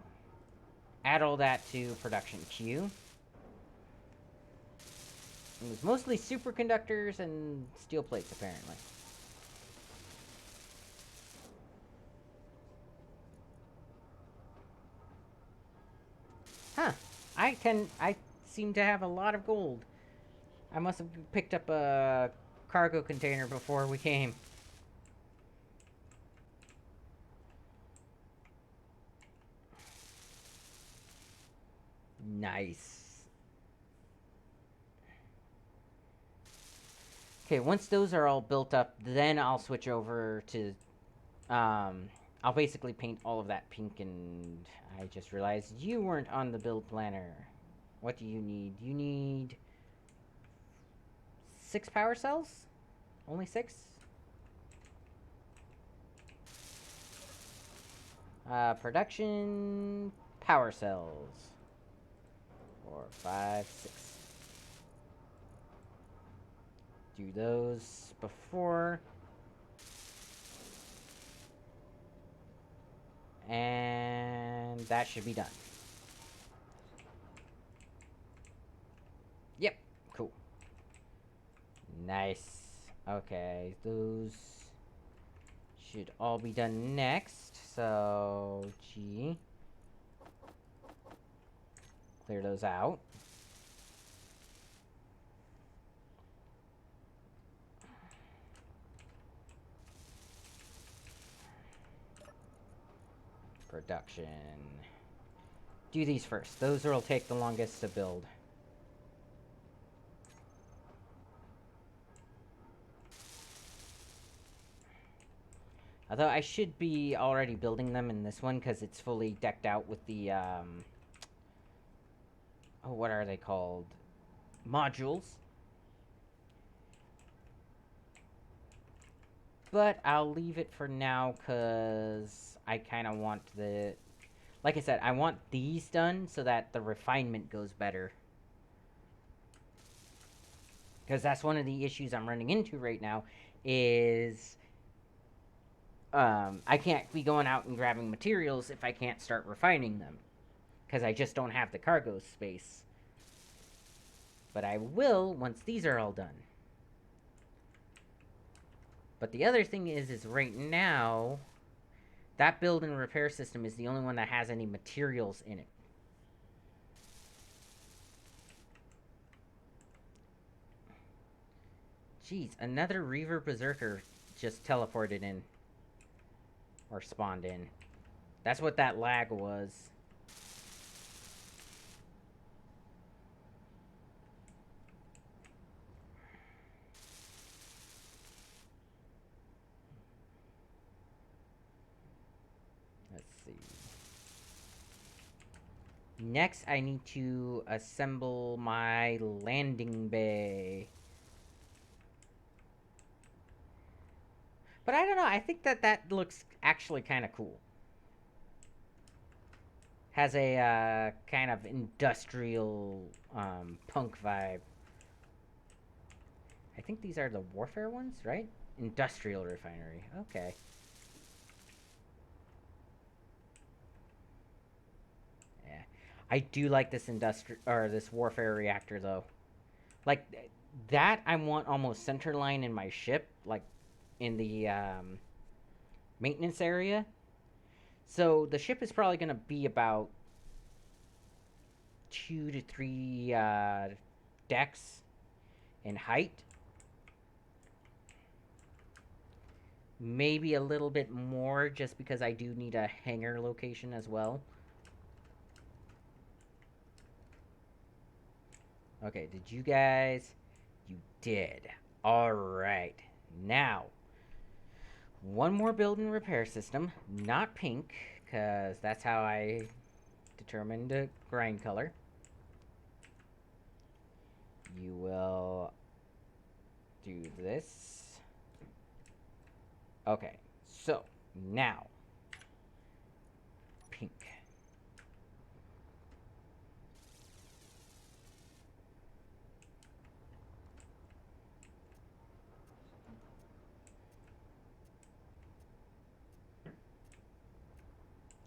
add all that to production queue. It was mostly superconductors and steel plates, apparently. Huh. I seem to have a lot of gold. I must have picked up a cargo container before we came. Nice. Okay, once those are all built up, then I'll switch over to, I'll basically paint all of that pink, and I just realized you weren't on the build planner. What do you need? You need 6 power cells? Only 6? Production power cells. 4, 5, 6. Do those before. And that should be done. Yep, cool. Nice. Okay, those should all be done next. So, G. Clear those out. Production. Do these first. Those will take the longest to build. Although I should be already building them in this one because it's fully decked out with the, oh, what are they called? Modules. But I'll leave it for now because I kind of want the... Like I said, I want these done so that the refinement goes better. Because that's one of the issues I'm running into right now is... I can't be going out and grabbing materials if I can't start refining them. Because I just don't have the cargo space. But I will once these are all done. But the other thing is right now, that build and repair system is the only one that has any materials in it. Jeez, another Reaver Berserker just teleported in. Or spawned in. That's what that lag was. Let's see. Next, I need to assemble my landing bay. But I don't know, I think that looks actually kind of cool. Has a kind of industrial punk vibe. I think these are the warfare ones, right? Industrial refinery. Okay. Yeah. I do like this this warfare reactor though. Like that I want almost centerline in my ship, like in the maintenance area. So the ship is probably going to be about 2 to 3 decks in height. Maybe a little bit more just because I do need a hangar location as well. Okay, did you guys? You did. Alright. Now, one more build and repair system. Not pink, because that's how I determined the grind color. You will do this. Okay, so now pink.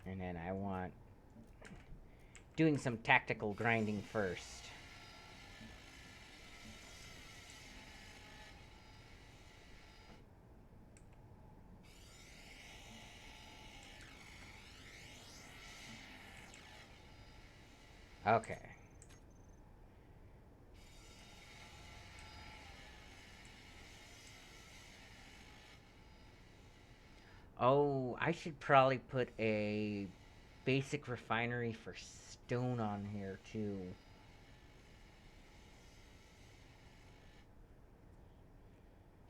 And then I want doing some tactical grinding first. Okay. Oh, I should probably put a basic refinery for stone on here too.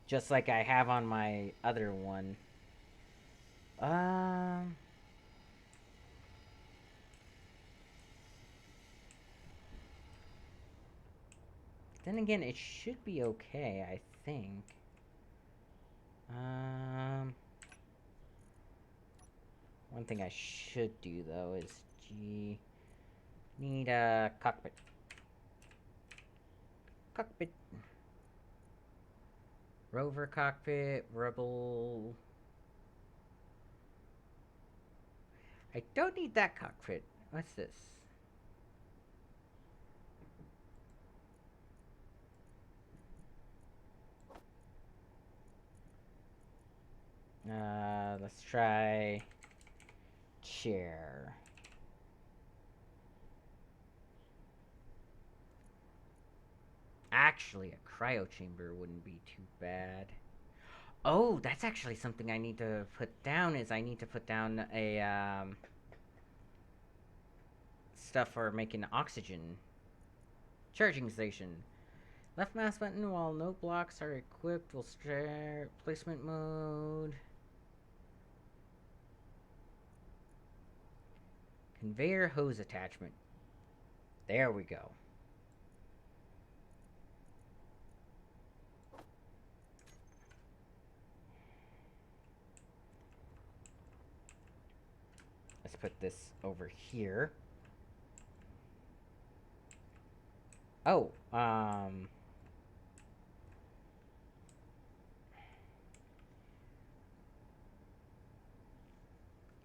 Just like I have on my other one. Um then again it should be okay, I think. Um One thing I should do though is need a cockpit. Cockpit. Rover cockpit, rebel. I don't need that cockpit. What's this? Let's try chair. Actually, a cryo chamber wouldn't be too bad. Oh, that's actually something I need to put down. Is I need to put down a stuff for making oxygen charging station. Left mouse button while no blocks are equipped will start placement mode. Conveyor hose attachment. There we go. Let's put this over here. Oh,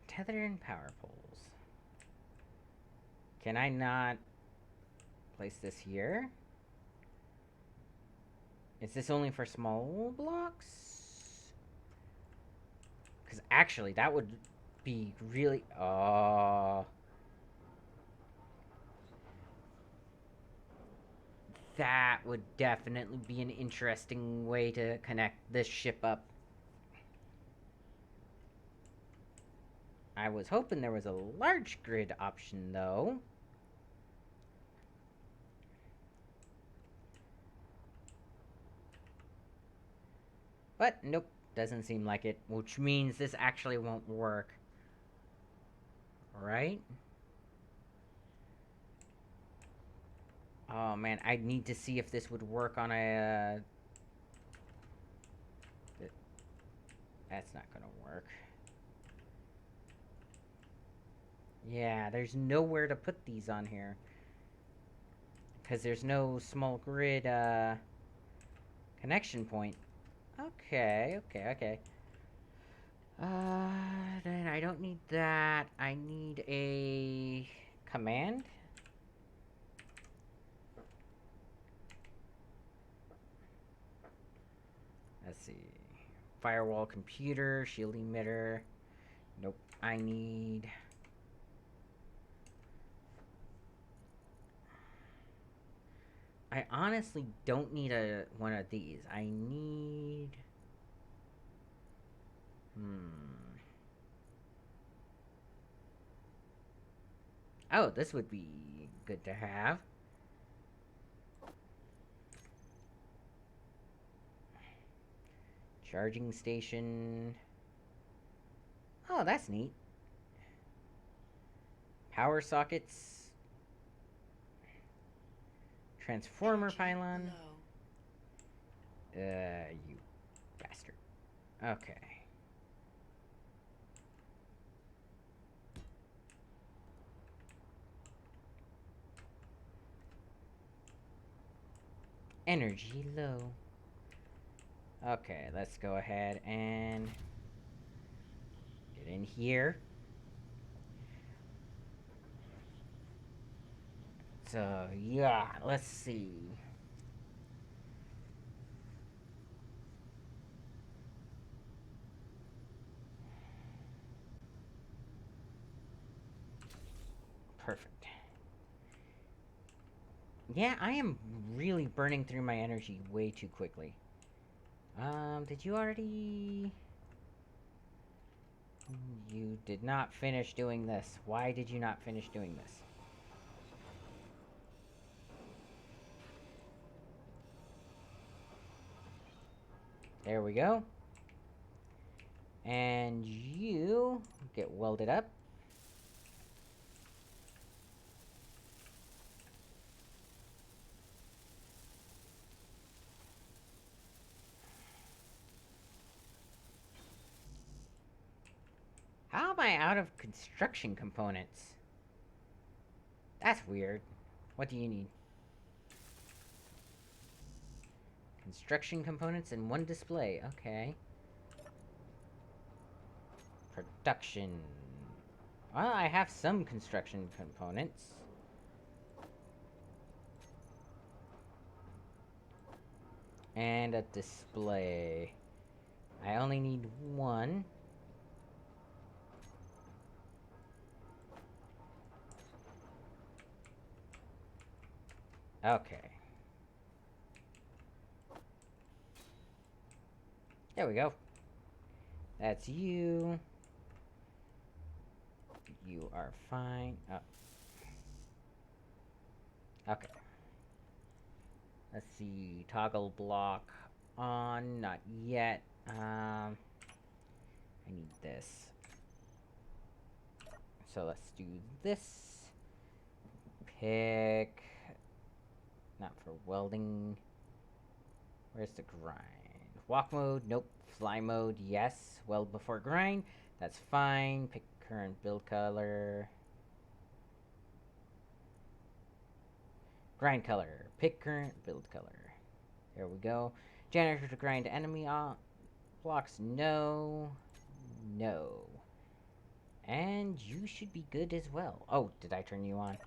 tether and power poles. Can I not place this here? Is this only for small blocks? Because actually, that would be really... that would definitely be an interesting way to connect this ship up. I was hoping there was a large grid option, though. But nope, doesn't seem like it, which means this actually won't work. Right? Oh man, I need to see if this would work on a... That's not gonna work. Yeah, there's nowhere to put these on here. Because there's no small grid, connection point. Okay, okay, okay. Then I don't need that. I need a command. Let's see. Firewall computer, shield emitter. Nope. I need... I honestly don't need one of these. I need... Oh, this would be good to have. Charging station. Oh, that's neat. Power sockets. Transformer Energy pylon. low. You bastard. Okay. Energy low. Okay, let's go ahead and get in here. So, yeah, let's see. Perfect. Yeah, I am really burning through my energy way too quickly. Did you already... You did not finish doing this. Why did you not finish doing this? There we go. And you get welded up. How am I out of construction components? That's weird. What do you need? Construction components in one display. Okay. Production. Well, I have some construction components. And a display. I only need one. Okay. There we go. That's you. You are fine. Oh. Okay. Let's see. Toggle block on. Not yet. I need this. So let's do this. Pick. Not for welding. Where's the grind? Walk mode. Nope. Fly mode. Yes. Weld before grind. That's fine. Pick current build color. Grind color. Pick current build color. There we go. Generator to grind enemy blocks. No. No. And you should be good as well. Oh, did I turn you on?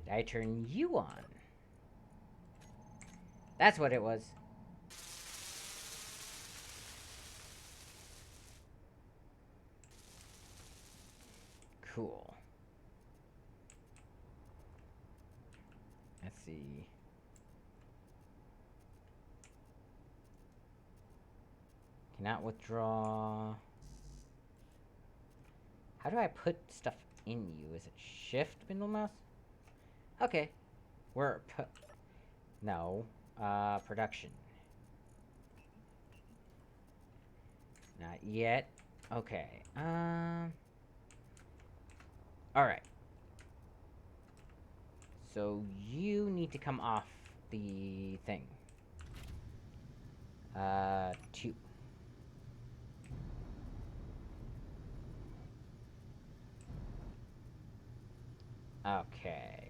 Did I turn you on? That's what it was. Cool. Let's see. Cannot withdraw. How do I put stuff in you? Is it shift middle mouse? Okay. We're no. Production. Not yet. Okay. Alright. So you need to come off the thing. 2. Okay.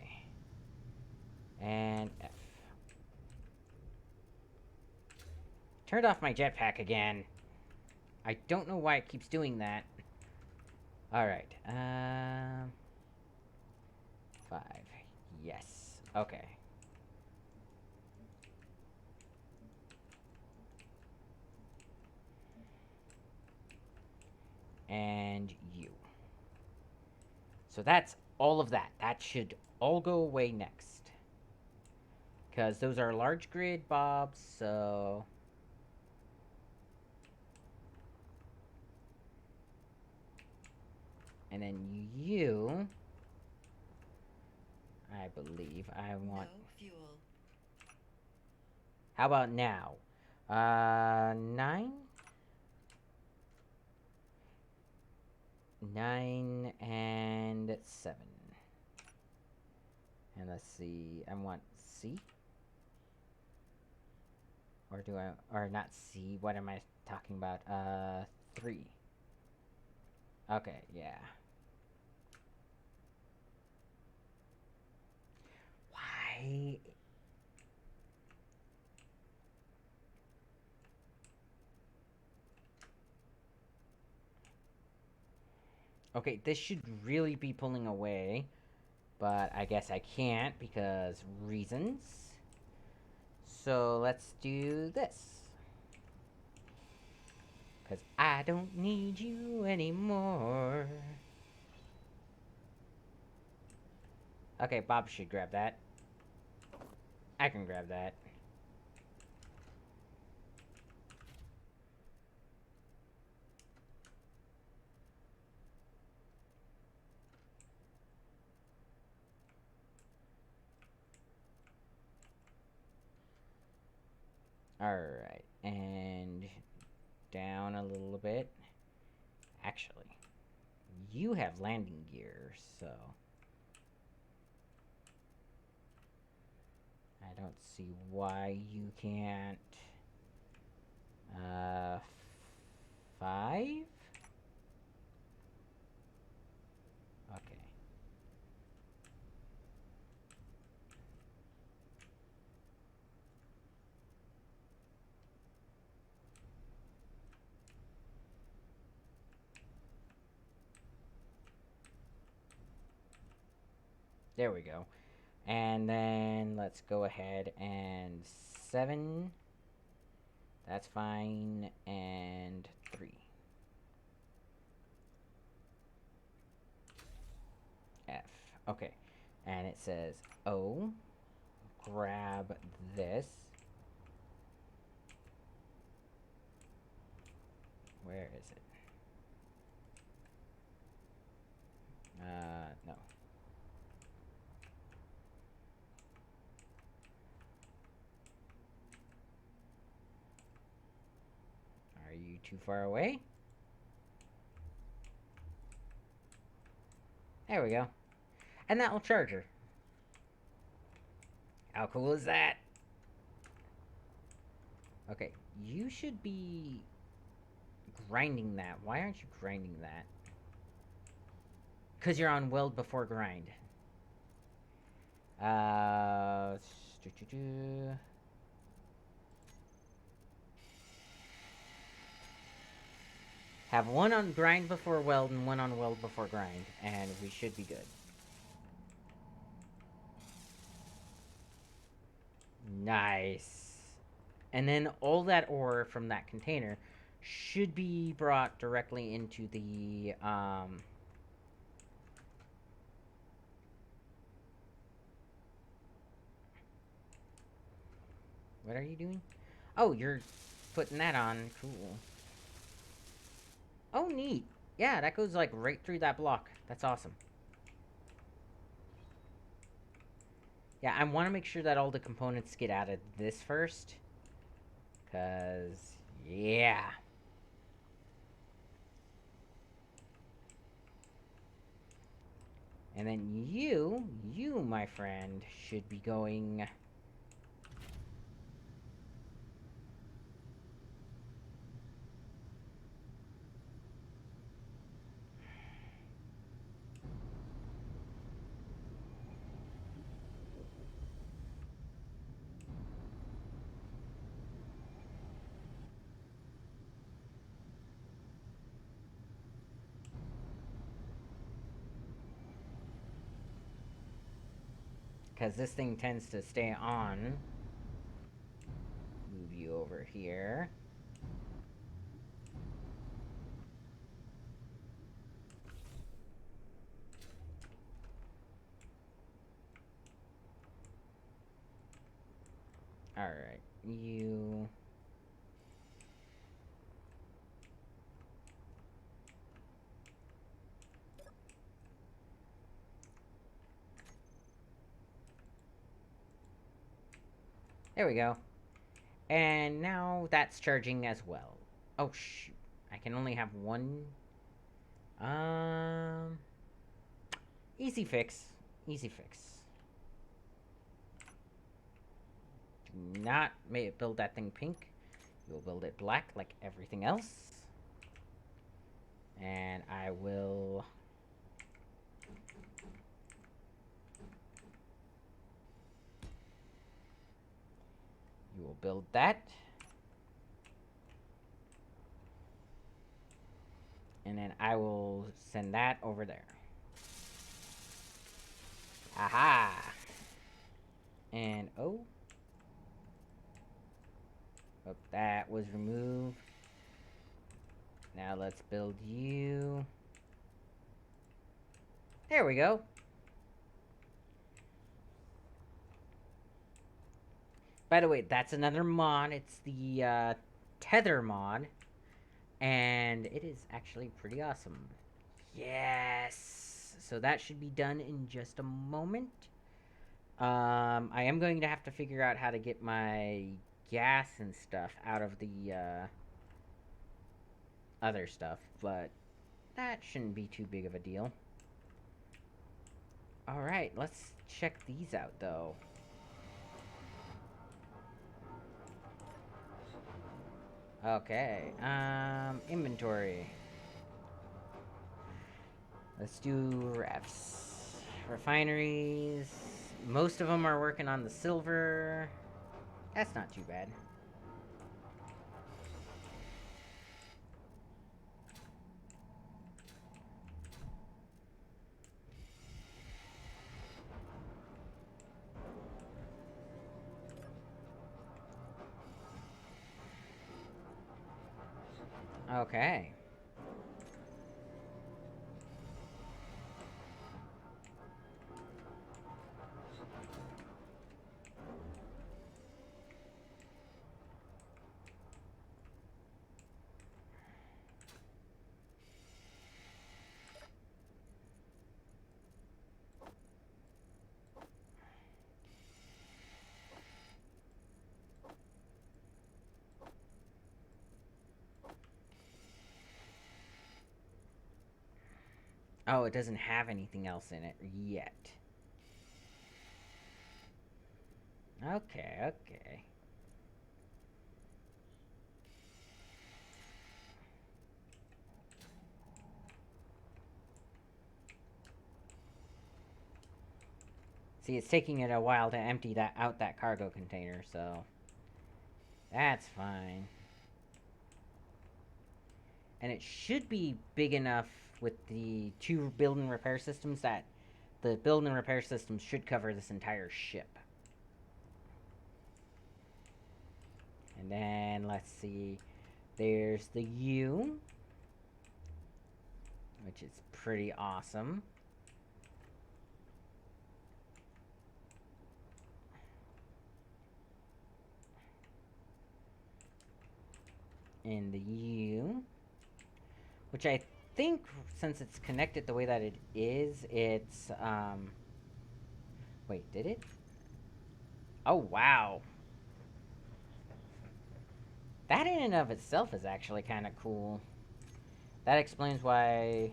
And F. Turned off my jetpack again. I don't know why it keeps doing that. Alright. 5. Yes. Okay. And you. So that's all of that. That should all go away next. Because those are large grid bobs, so... And then you... I believe I want... No fuel. How about now? 9? 9 and 7. And let's see, I want C? Or do I, or not C, what am I talking about? 3. Okay, yeah. Why? Okay, this should really be pulling away, but I guess I can't because reasons. So let's do this. Because I don't need you anymore. Okay, Bob should grab that. I can grab that. Alright, and down a little bit. Actually, you have landing gear, so I don't see why you can't. 5? Okay. There we go. And then let's go ahead and 7. That's fine. And 3. F. Okay. And it says O. Grab this. Where is it? No. Are you too far away? There we go. And that will charge her. How cool is that? Okay, you should be grinding that. Why aren't you grinding that? Because you're on weld before grind. Uh... Have one on grind before weld and one on weld before grind, and we should be good. Nice. And then all that ore from that container should be brought directly into the, What are you doing? Oh, you're putting that on. Cool. Oh, neat. Yeah, that goes, like, right through that block. That's awesome. Yeah, I want to make sure that all the components get out of this first. Because, yeah. And then you, my friend, should be going... Because this thing tends to stay on. Move you over here. Alright, you... There we go. And now that's charging as well. Oh, shoot. I can only have one. Um, Easy fix. Easy fix. Do not build that thing pink. You'll build it black like everything else. And I will... You will build that. And then I will send that over there. Aha! And oh, that was removed. Now let's build you. There we go. By the way, that's another mod. It's the Tether mod. And it is actually pretty awesome. Yes! So that should be done in just a moment. I am going to have to figure out how to get my gas and stuff out of the other stuff, but that shouldn't be too big of a deal. Alright, let's check these out, though. Okay, inventory. Let's do refs. Refineries. Most of them are working on the silver. That's not too bad. Okay. Oh, it doesn't have anything else in it yet. Okay, okay. See, it's taking it a while to empty that cargo container, so that's fine. And it should be big enough with the 2 build and repair systems that the build and repair systems should cover this entire ship. And then, let's see, there's the U, which is pretty awesome. And the U, which I think, since it's connected the way that it is, it's, wait, did it? Oh, wow. That in and of itself is actually kind of cool. That explains why...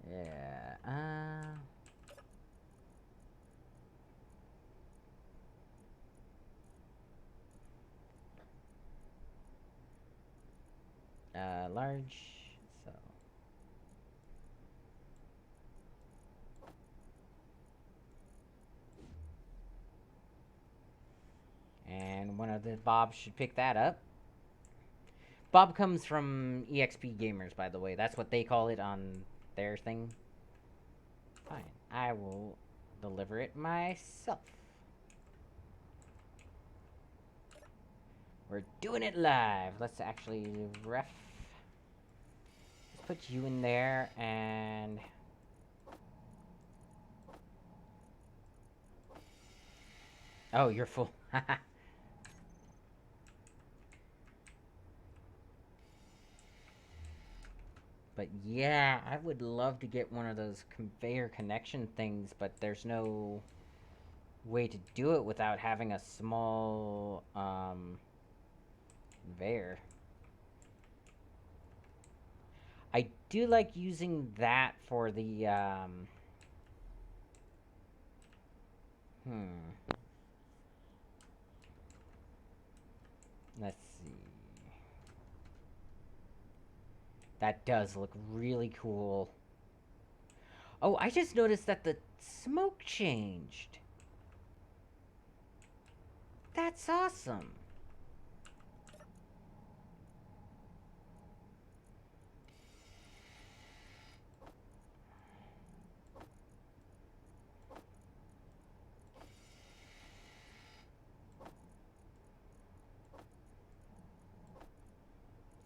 Yeah, large, so... And one of the Bobs should pick that up. Bob comes from EXP Gamers, by the way. That's what they call it on their thing. Fine. I will deliver it myself. We're doing it live. Let's actually ref. Let's put you in there and... Oh, you're full. But yeah, I would love to get one of those conveyor connection things, but there's no way to do it without having a small conveyor. I do like using that for the let's see. That does look really cool. Oh, I just noticed that the smoke changed. That's awesome.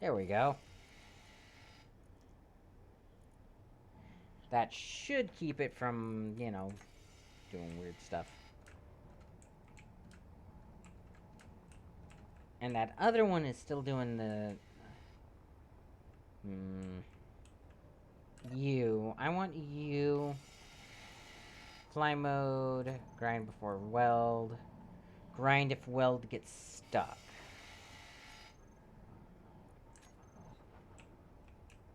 There we go. That should keep it from, you know, doing weird stuff. And that other one is still doing the... You. I want you. Fly mode. Grind before weld. Grind if weld gets stuck.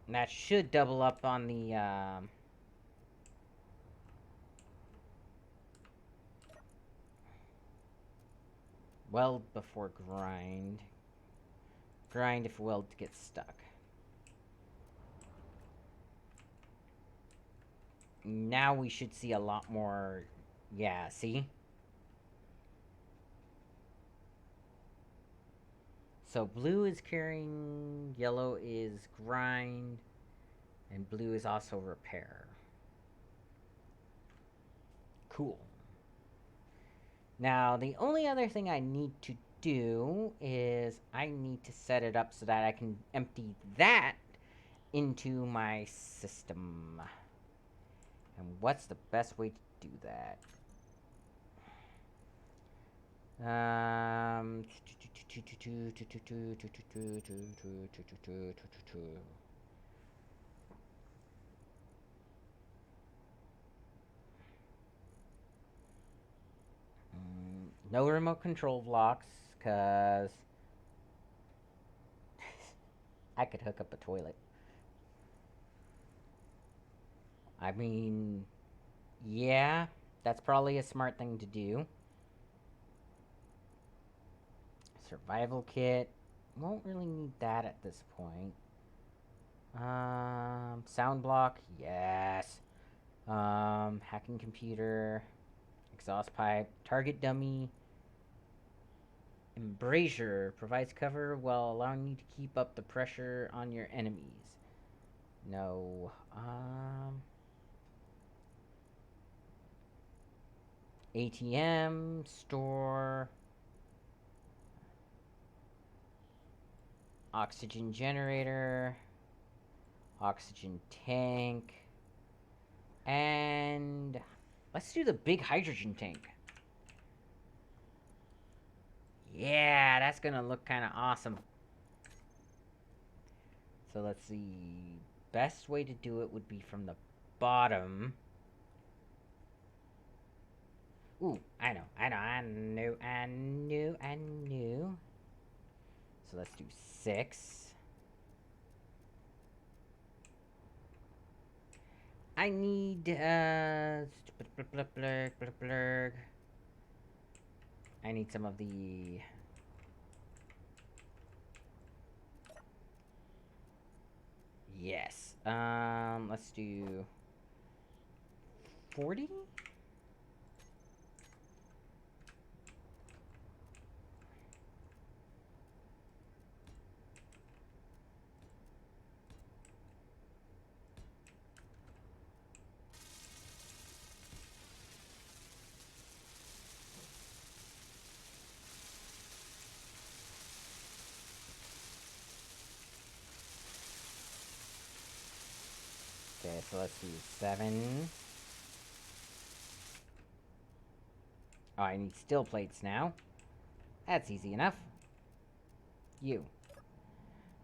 And that should double up on the, weld before grind. Grind if weld gets stuck. Now we should see a lot more... Yeah, see? So blue is carrying, yellow is grind, and blue is also repair. Cool. Now, the only other thing I need to do is I need to set it up so that I can empty that into my system. And what's the best way to do that? No remote control blocks, because I could hook up a toilet. I mean, yeah, that's probably a smart thing to do. Survival kit. Won't really need that at this point. Sound block, yes. Hacking computer. Exhaust pipe. Target dummy. Embrasure provides cover while allowing you to keep up the pressure on your enemies. No. ATM, store, oxygen generator, oxygen tank, and let's do the big hydrogen tank. Yeah, that's gonna look kind of awesome. So let's see. Best way to do it would be from the bottom. Ooh, I knew. So let's do 6. I need, I need some of the... Yes. Let's do 40? Okay, so let's do 7. Oh, I need steel plates now. That's easy enough. You.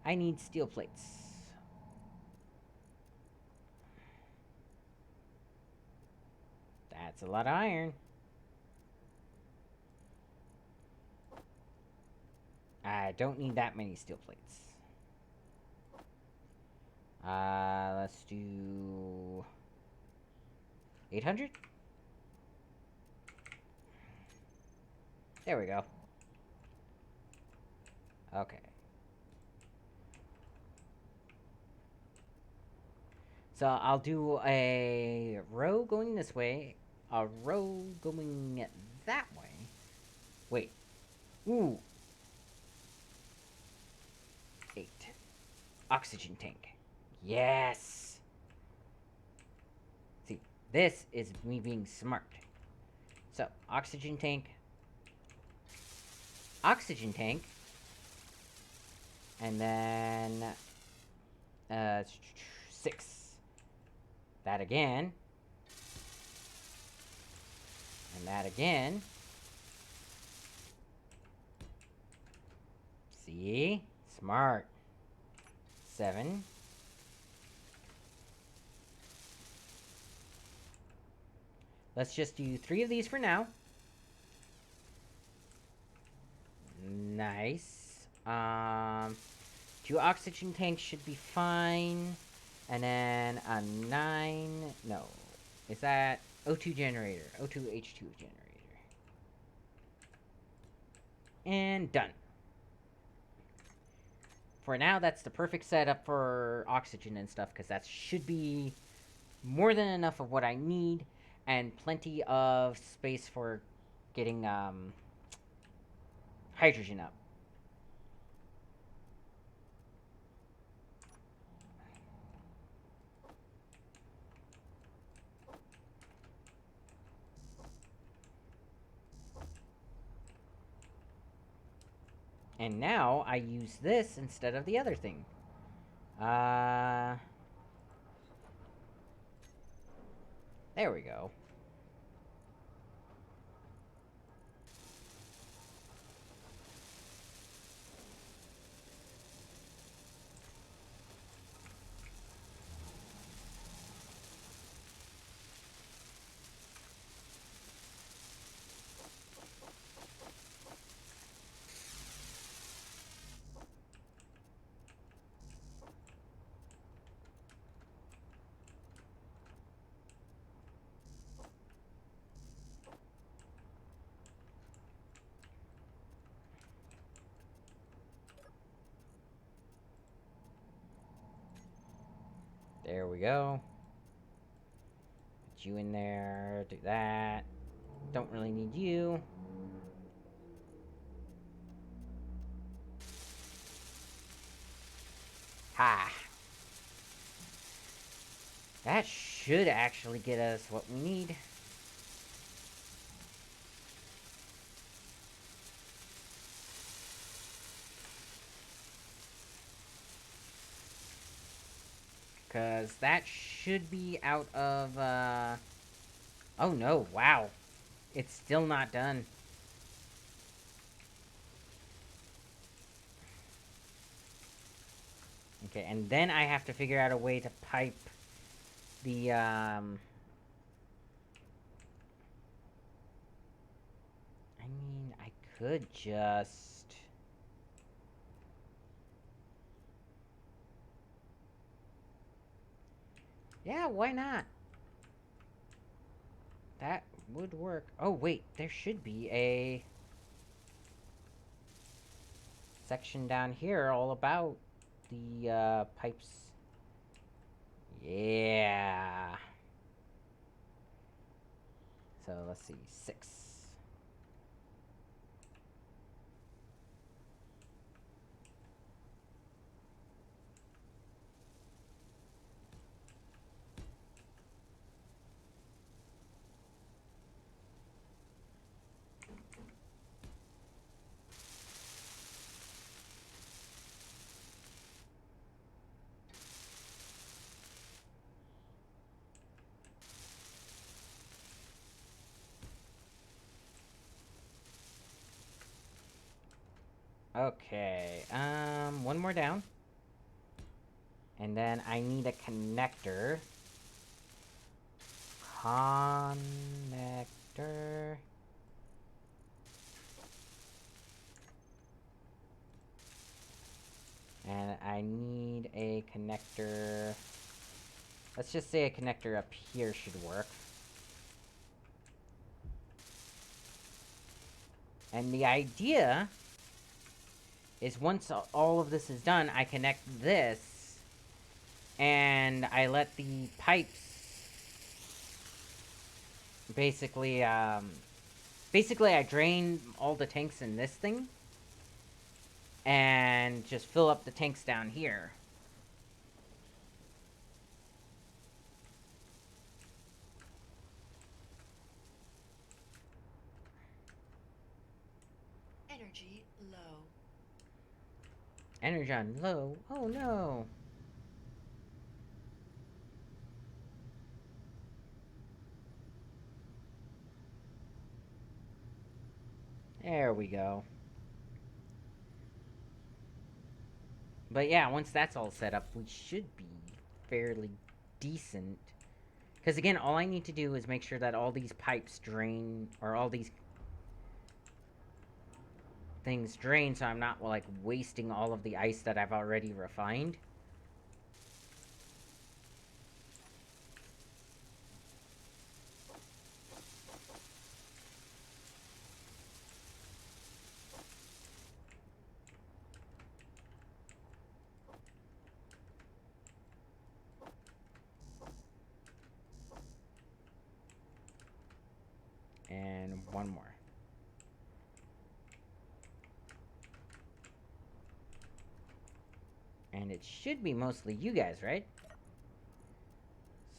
I need steel plates. That's a lot of iron. I don't need that many steel plates. Let's do 800. There we go. Okay. So I'll do a row going this way, a row going that way. Wait. Ooh. 8. Oxygen tank. Yes! See, this is me being smart. So, oxygen tank. Oxygen tank. And then... 6. That again. And that again. See? Smart. 7. Let's just do 3 of these for now. Nice. 2 oxygen tanks should be fine. And then a 9... No. Is that O2 generator? O2H2 generator. And done. For now, that's the perfect setup for oxygen and stuff, because that should be more than enough of what I need, and plenty of space for getting hydrogen up. And now I use this instead of the other thing. There we go. There we go. Put you in there. Do that. Don't really need you. Ha! That should actually get us what we need. Because that should be out of, Oh no, wow. It's still not done. Okay, and then I have to figure out a way to pipe the, I mean, I could just... Yeah, why not? That would work. Oh, wait, there should be a section down here all about the, pipes. Yeah. So, let's see, 6. Okay, one more down. And then I need a connector. Connector. And I need a connector. Let's just say a connector up here should work. And the idea is once all of this is done, I connect this, and I let the pipes basically, basically I drain all the tanks in this thing, and just fill up the tanks down here. Energy low. Energy on low. Oh no. There we go. But yeah, once that's all set up, we should be fairly decent. Because again, all I need to do is make sure that all these pipes drain, or all these things drain, so I'm not, like, wasting all of the ice that I've already refined. And one more. And it should be mostly you guys, right?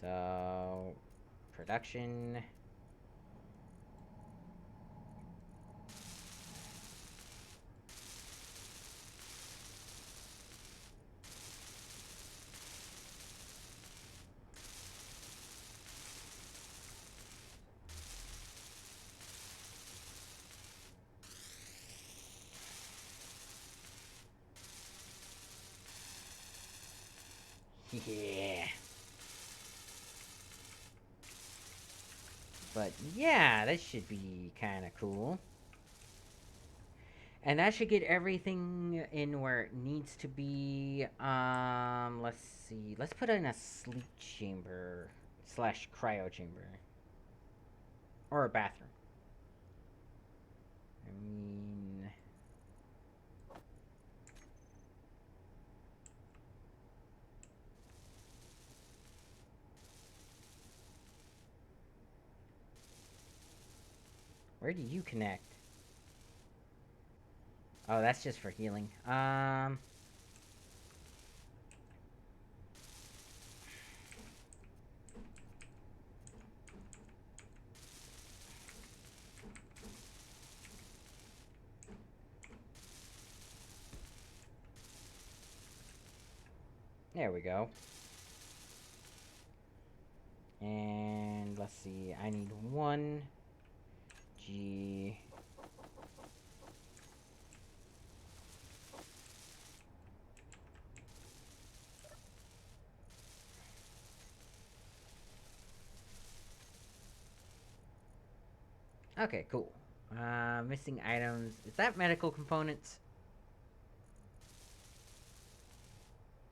So, production. Yeah. But yeah, that should be kind of cool. And that should get everything in where it needs to be. Let's see. Let's put in a sleep chamber slash cryo chamber. Or a bathroom. I mean... Where do you connect? Oh, that's just for healing. There we go. And let's see, I need 1 G. Okay, cool. Missing items. Is that medical components?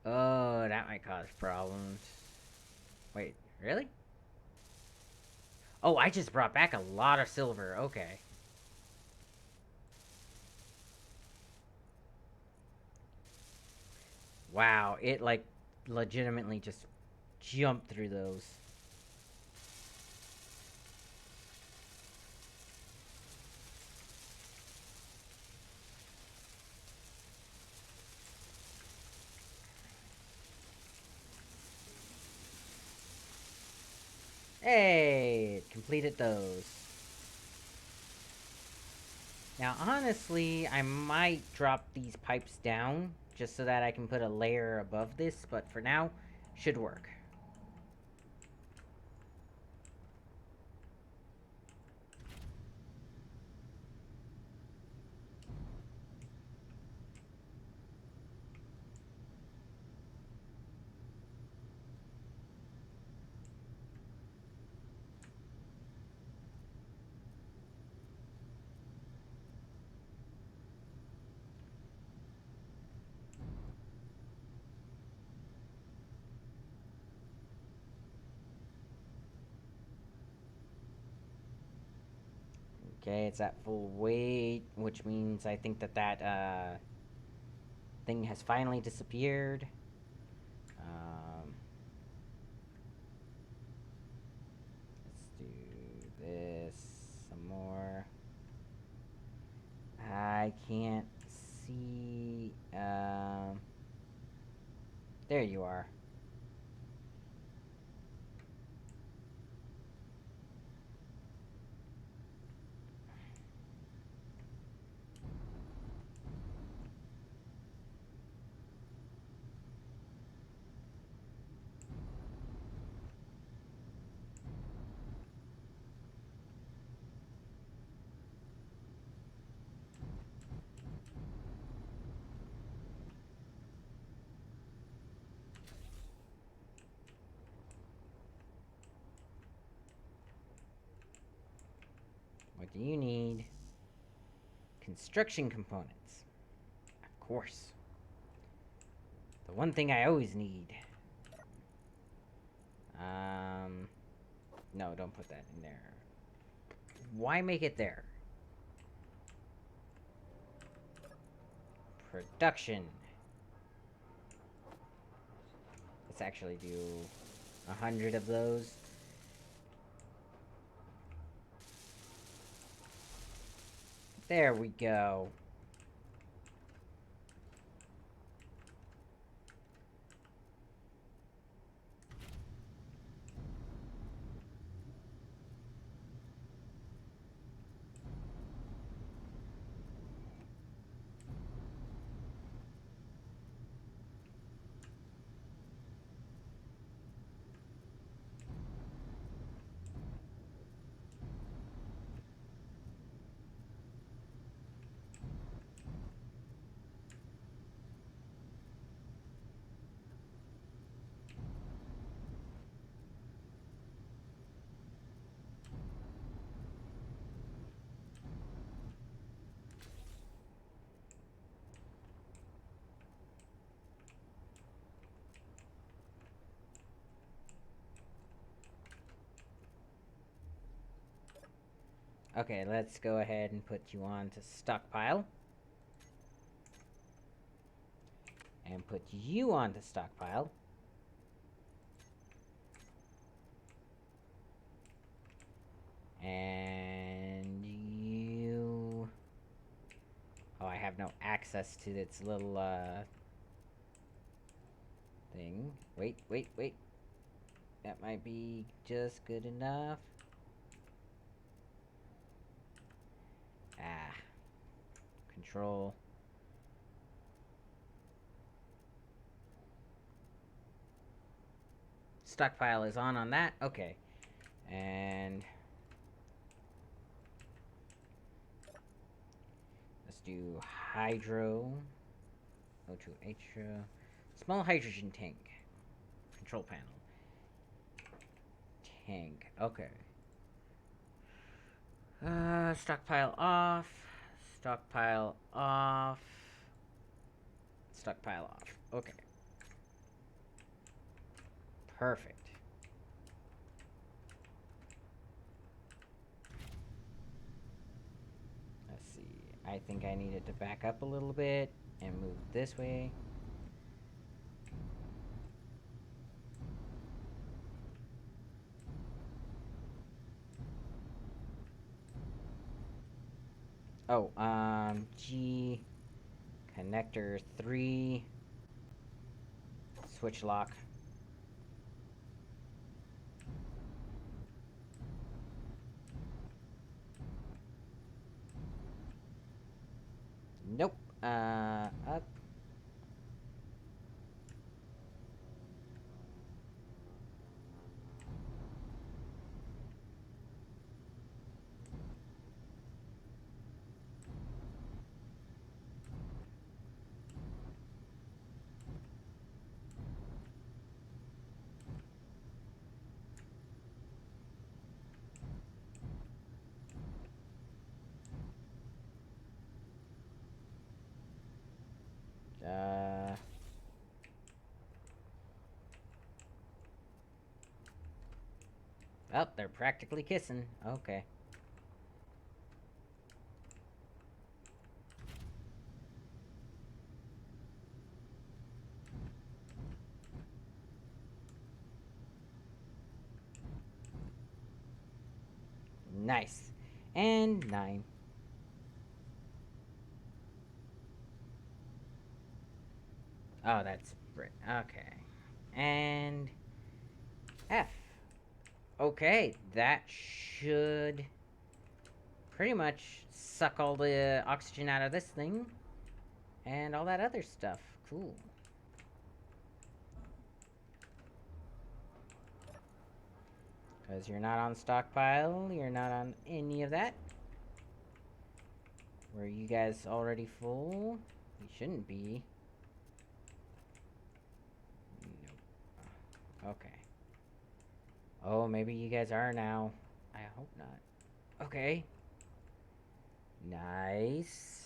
Oh, that might cause problems. Wait, really? Oh, I just brought back a lot of silver. Okay. Wow, it, like, legitimately just jumped through those. Hey, it completed those. Now, honestly, I might drop these pipes down just so that I can put a layer above this, but for now, should work. Okay, it's at full weight, which means I think that thing has finally disappeared. Let's do this some more. I can't see. There you are. What do you need? Construction components. Of course. The one thing I always need. No, don't put that in there. Why make it there? Production. Let's actually do 100 of those. There we go. Okay, let's go ahead and put you on to stockpile. And put you on to stockpile. And you... Oh, I have no access to its little, thing. Wait, wait, wait. That might be just good enough. Ah. Control. Stockpile is on that. Okay. And... let's do hydro. O2 Hydro. Small hydrogen tank. Control panel. Tank. Okay. Stockpile off. Stockpile off. Stockpile off. Okay. Perfect. Let's see. I think I needed to back up a little bit and move this way. Oh, G connector 3 switch lock. Nope. Up. Oh, they're practically kissing. Okay. Nice. And 9. Oh, that's Brit. Okay. And F. Okay, that should pretty much suck all the oxygen out of this thing and all that other stuff. Cool. Because you're not on stockpile, you're not on any of that. Were you guys already full? You shouldn't be. Nope. Okay. Oh, maybe you guys are now. I hope not. Okay. Nice.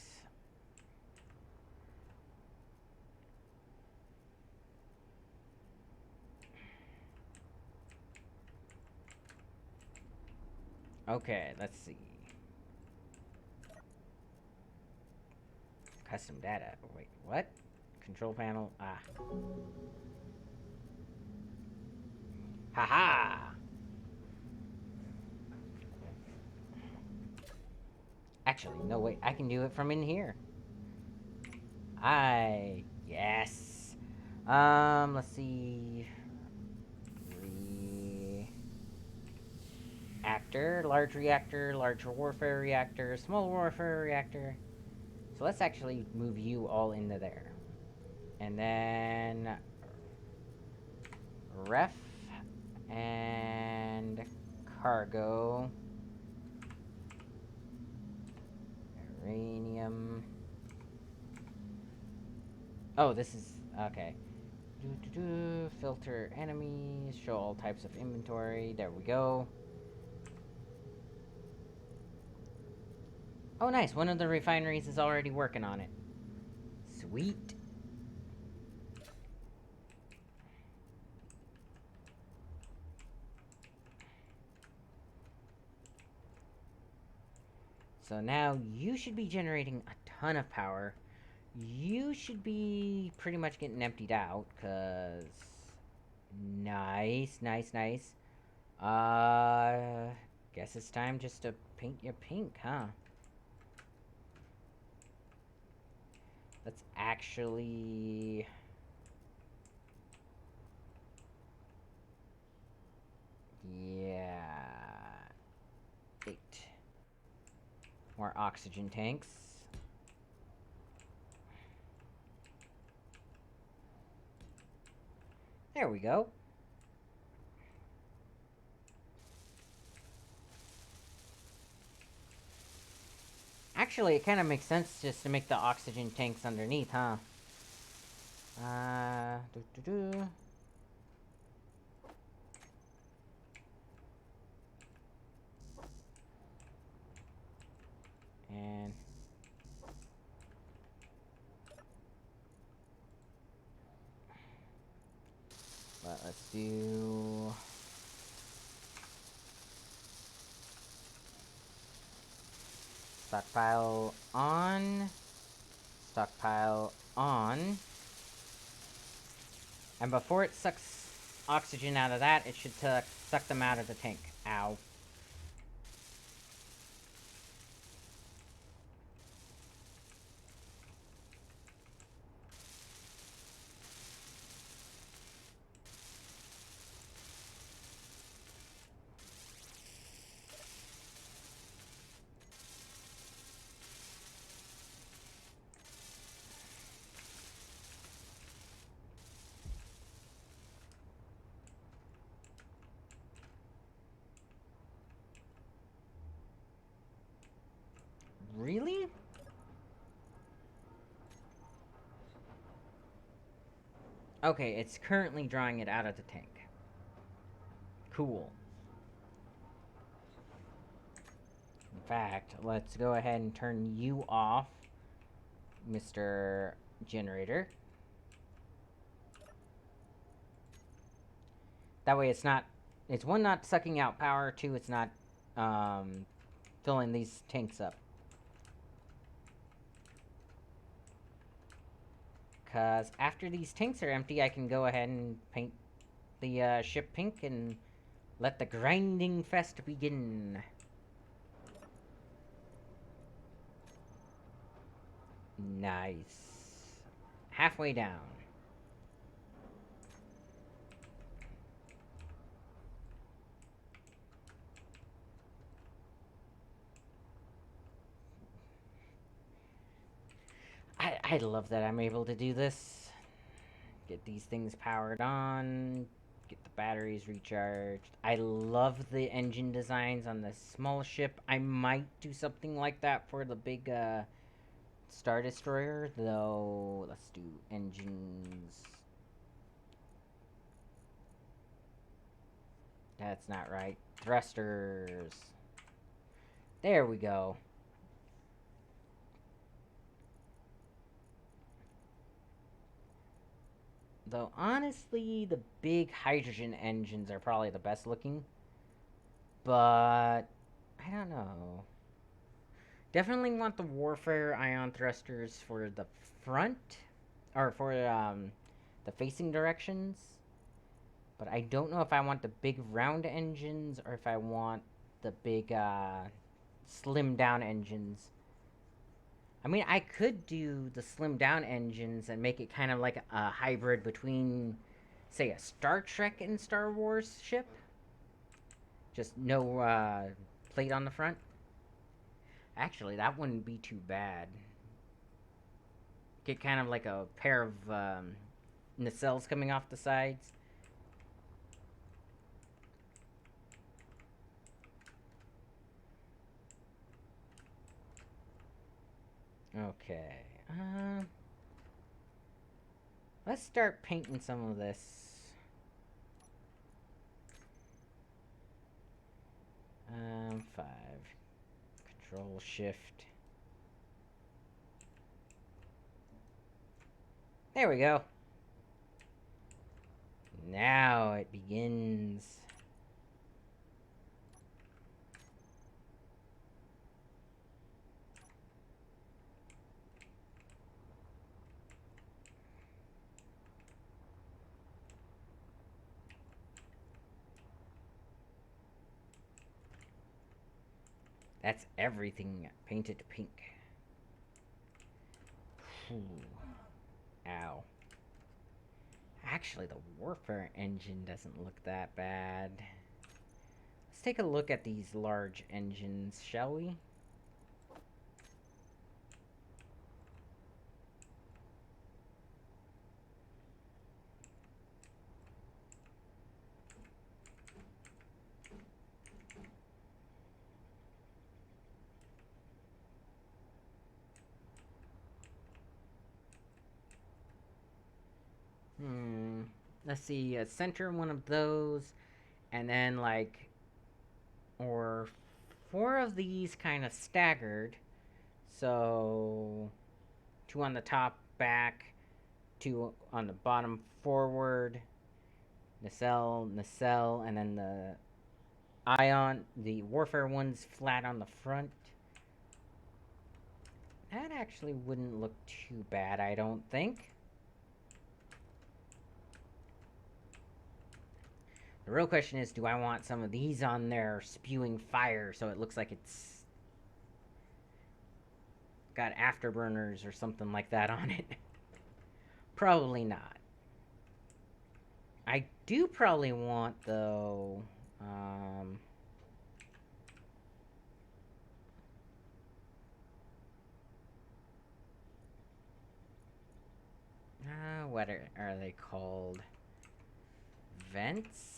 Okay, let's see. Custom data. Wait, what? Control panel. Ah. Haha! Actually, no, wait. I can do it from in here. Yes. Let's see. Reactor, large warfare reactor, small warfare reactor. So let's actually move you all into there. And then ref and cargo. Uranium. Oh, this is okay. Filter enemies, show all types of inventory. There we go. Oh, nice. One of the refineries is already working on it. Sweet. So now you should be generating a ton of power. You should be pretty much getting emptied out, because... Nice, nice, nice. Guess it's time just to paint you pink, huh? Let's actually... Yeah... 8. More oxygen tanks. There we go. Actually, it kind of makes sense just to make the oxygen tanks underneath, huh? Doo-doo-doo. And... But let's do... Stockpile on. Stockpile on. And before it sucks oxygen out of that, it should suck them out of the tank. Ow. Really? Okay, it's currently drawing it out of the tank. Cool. In fact, let's go ahead and turn you off, Mr. Generator. That way it's not... It's one, not sucking out power. Two, it's not filling these tanks up. Because after these tanks are empty, I can go ahead and paint the ship pink and let the grinding fest begin. Nice. Halfway down. I love that I'm able to do this. Get these things powered on. Get the batteries recharged. I love the engine designs on the small ship. I might do something like that for the big Star Destroyer, though. Let's do engines. That's not right. Thrusters. There we go. Though, honestly, the big hydrogen engines are probably the best looking. But, I don't know. Definitely want the Warfare ion thrusters for the front. Or for, the facing directions. But I don't know if I want the big round engines or if I want the big, slim down engines. I mean, I could do the slim down engines and make it kind of like a hybrid between, say, a Star Trek and Star Wars ship. Just no plate on the front. Actually, that wouldn't be too bad. Get kind of like a pair of nacelles coming off the sides. Okay. Let's start painting some of this. 5. Control Shift. There we go. Now it begins. That's everything painted pink. Whew. Ow. Actually, the Warfare engine doesn't look that bad. Let's take a look at these large engines, shall we? Let's see, center one of those, and then like, or 4 of these kind of staggered. So, 2 on the top, back, 2 on the bottom, forward, nacelle, and then the ion, the Warfare one's flat on the front. That actually wouldn't look too bad, I don't think. The real question is, do I want some of these on there spewing fire so it looks like it's got afterburners or something like that on it? Probably not. I do probably want, though, what are they called? Vents?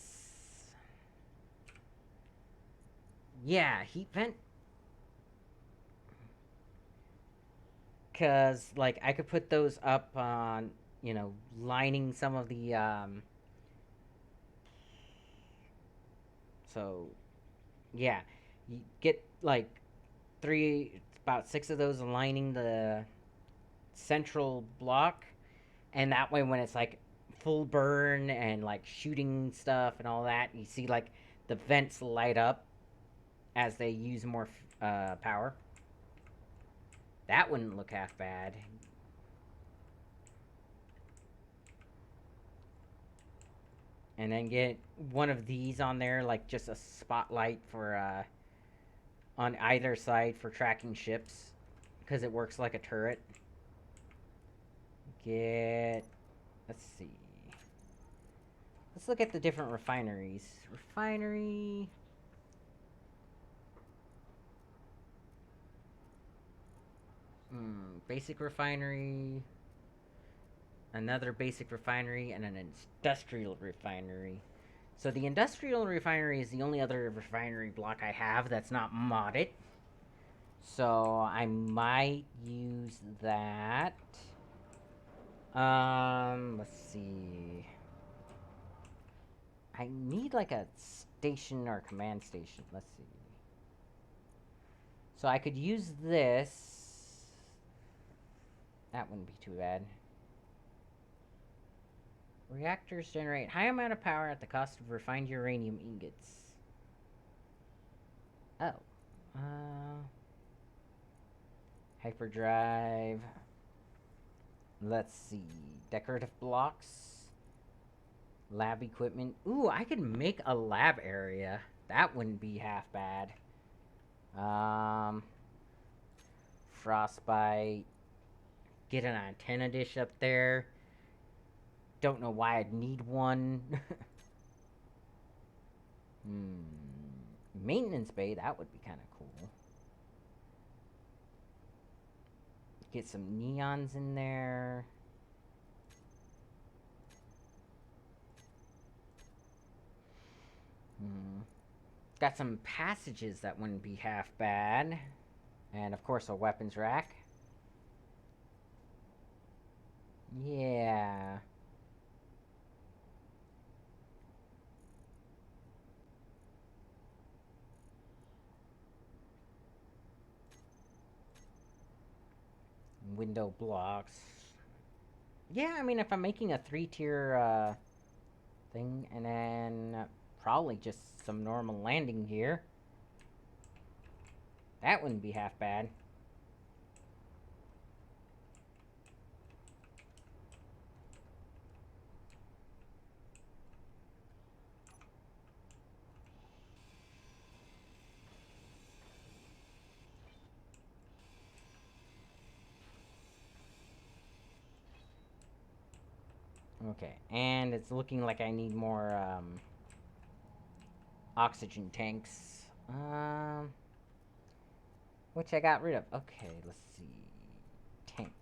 Yeah, heat vent. Because, like, I could put those up on, lining some of the, so, yeah. You get, like, about 6 of those lining the central block. And that way, when it's, like, full burn and, like, shooting stuff and all that, you see, like, the vents light up as they use more power. That wouldn't look half bad. And then get one of these on there, like just a spotlight for on either side for tracking ships, because it works like a turret. get... Let's see. Let's look at the different refineries. Refinery... basic refinery... Another basic refinery, and an industrial refinery. So the industrial refinery is the only other refinery block I have that's not modded. So I might use that. Let's see. I need like a station or command station. Let's see. So I could use this. That wouldn't be too bad. Reactors generate high amount of power at the cost of refined uranium ingots. Oh. Hyperdrive. Let's see. Decorative blocks. Lab equipment. Ooh, I could make a lab area. That wouldn't be half bad. Frostbite. Get an antenna dish up there. Don't know why I'd need one. Maintenance bay, that would be kind of cool. Get some neons in there. Got some passages that wouldn't be half bad. And of course a weapons rack. Yeah. Window blocks. Yeah, I mean, if I'm making a 3-tier thing, and then probably just some normal landing gear, that wouldn't be half bad. Okay, and it's looking like I need more oxygen tanks. Which I got rid of. Okay, let's see. Tank.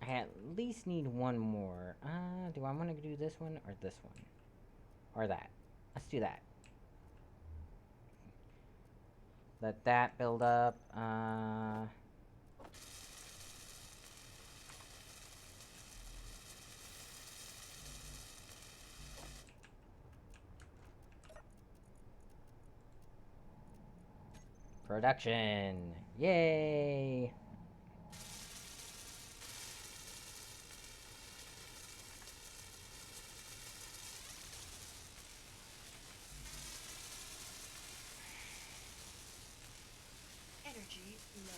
I at least need one more. Do I want to do this one or this one? Or that? Let's do that. Let that build up. Production! Yay! Energy low.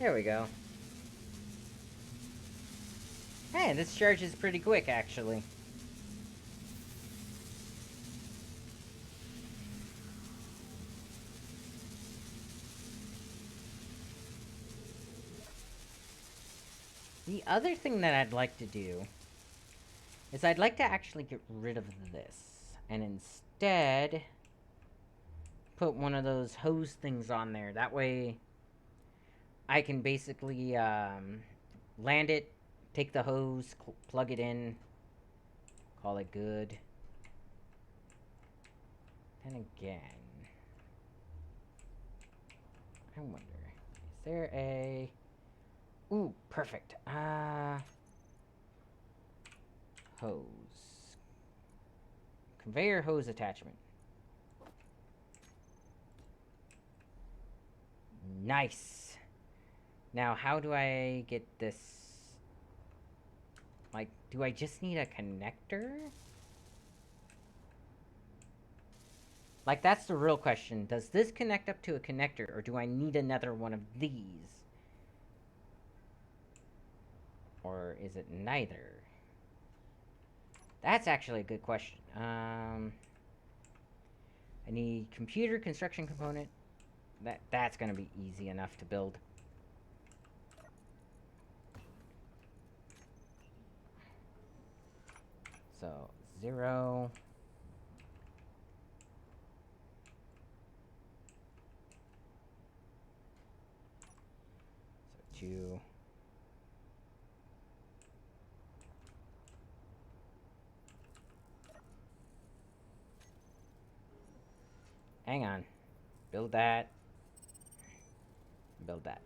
There we go. Hey, this charge is pretty quick, actually. The other thing that I'd like to do is I'd like to actually get rid of this and instead put one of those hose things on there. That way I can basically land it, take the hose, plug it in, call it good. Then again, I wonder, is there a... Ooh, perfect. Hose. Conveyor hose attachment. Nice. Now, how do I get this? Like, do I just need a connector? Like, that's the real question. Does this connect up to a connector, or do I need another one of these? Or is it neither? That's actually a good question. I need computer construction component. That's gonna be easy enough to build. So 0. So 2. Hang on. Build that. Build that.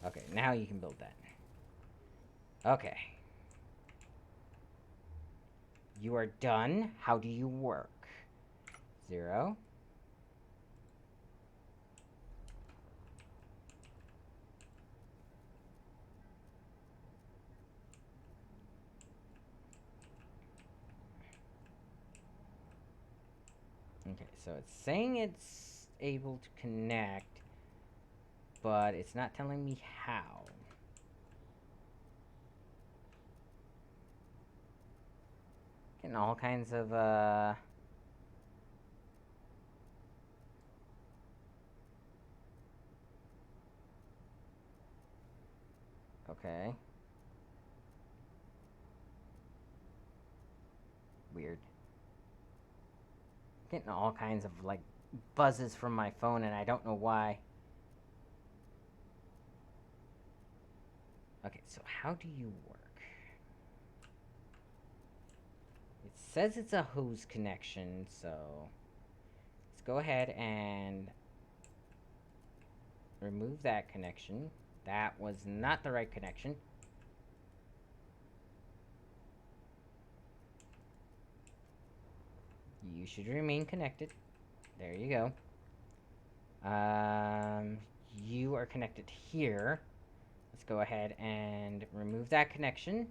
Okay, now you can build that. Okay. You are done. How do you work? 0. Okay, so it's saying it's able to connect, but it's not telling me how. Getting all kinds of, okay. Weird. Getting all kinds of, like, buzzes from my phone, and I don't know why. Okay, so how do you work? It says it's a hose connection, so let's go ahead and remove that connection. That was not the right connection. You should remain connected. There you go. You are connected here. Let's go ahead and remove that connection.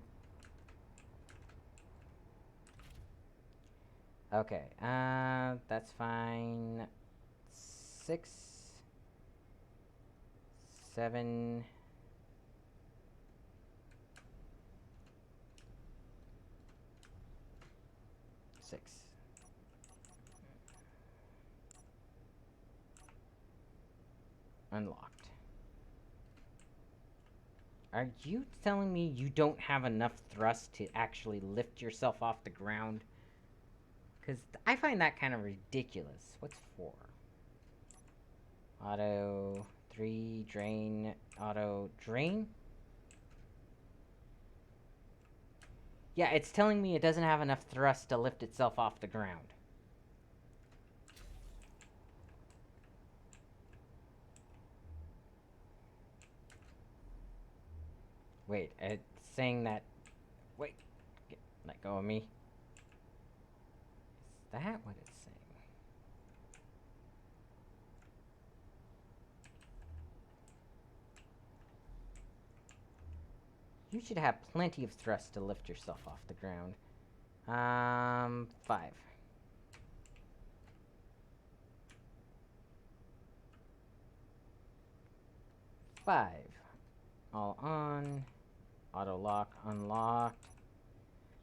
Okay, that's fine. 6, 7, 6. Unlocked. Are you telling me you don't have enough thrust to actually lift yourself off the ground? Because I find that kind of ridiculous. What's 4? Auto 3, drain, auto, drain? Yeah, it's telling me it doesn't have enough thrust to lift itself off the ground. Wait, it's saying that... Wait, let go of me. Is that what it's saying? You should have plenty of thrust to lift yourself off the ground. 5. 5. All on. Auto lock unlocked.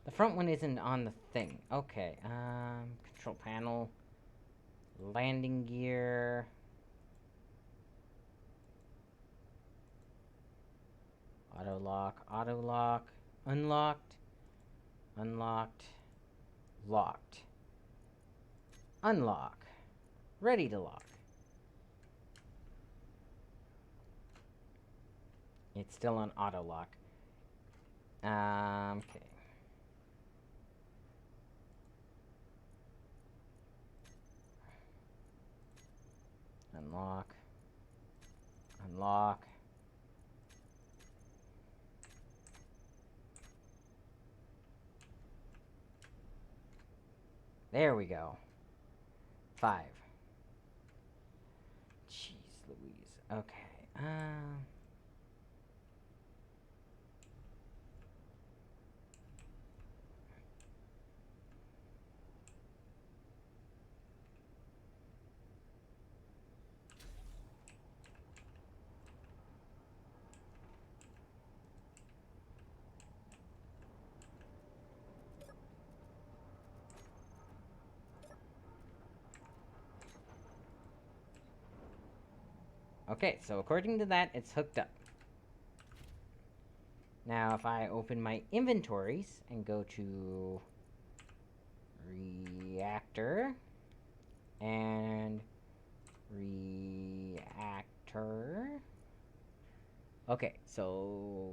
The front one isn't on the thing. Okay, control panel. Landing gear. Auto lock, unlocked, unlocked, locked, unlock, ready to lock. It's still on auto lock. Okay. Unlock, unlock. There we go. 5. Jeez Louise. Okay. Okay, so according to that, it's hooked up. Now, if I open my inventories and go to reactor and reactor. Okay, so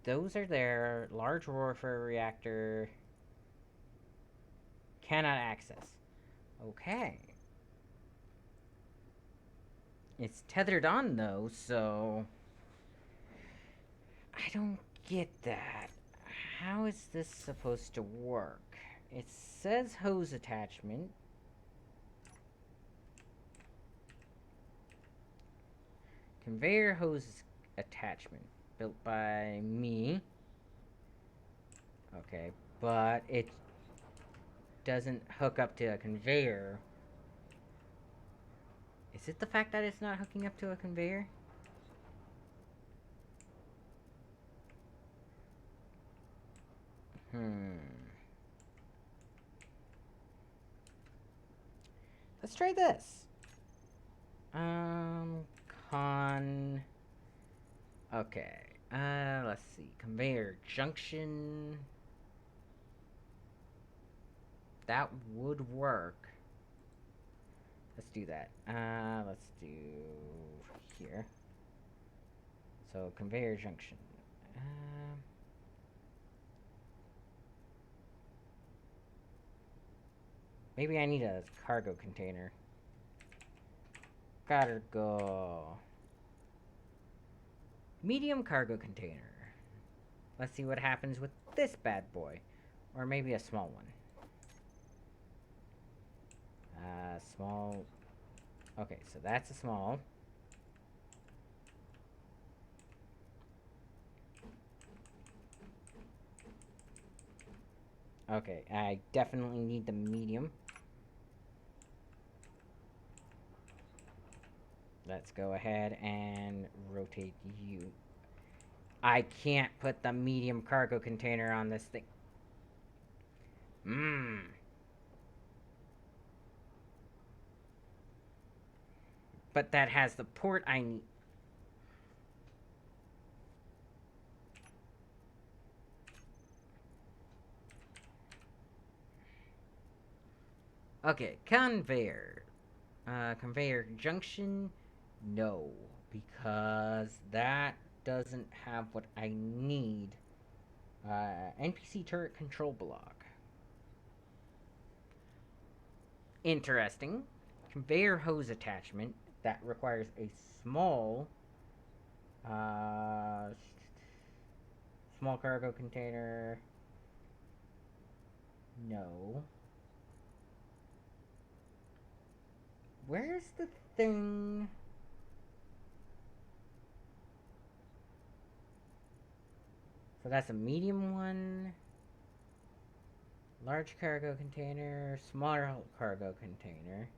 those are there. Large warfare reactor cannot access. Okay. It's tethered on though, so I don't get that. How is this supposed to work? It says hose attachment. Conveyor hose attachment built by me. Okay, but it doesn't hook up to a conveyor. Is it the fact that it's not hooking up to a conveyor? Let's try this. Con... Okay. Let's see. Conveyor junction. That would work. Let's do that. Let's do here. So, conveyor junction. Maybe I need a cargo container. Cargo. Medium cargo container. Let's see what happens with this bad boy. Or maybe a small one. Small. Okay, so that's a small. Okay, I definitely need the medium. Let's go ahead and rotate you. I can't put the medium cargo container on this thing. But that has the port I need. Okay, conveyor. Conveyor junction? No, because that doesn't have what I need. NPC turret control block. Interesting. Conveyor hose attachment. That requires a small... small cargo container. No. Where's the thing? So that's a medium one. Large cargo container. Smaller cargo container.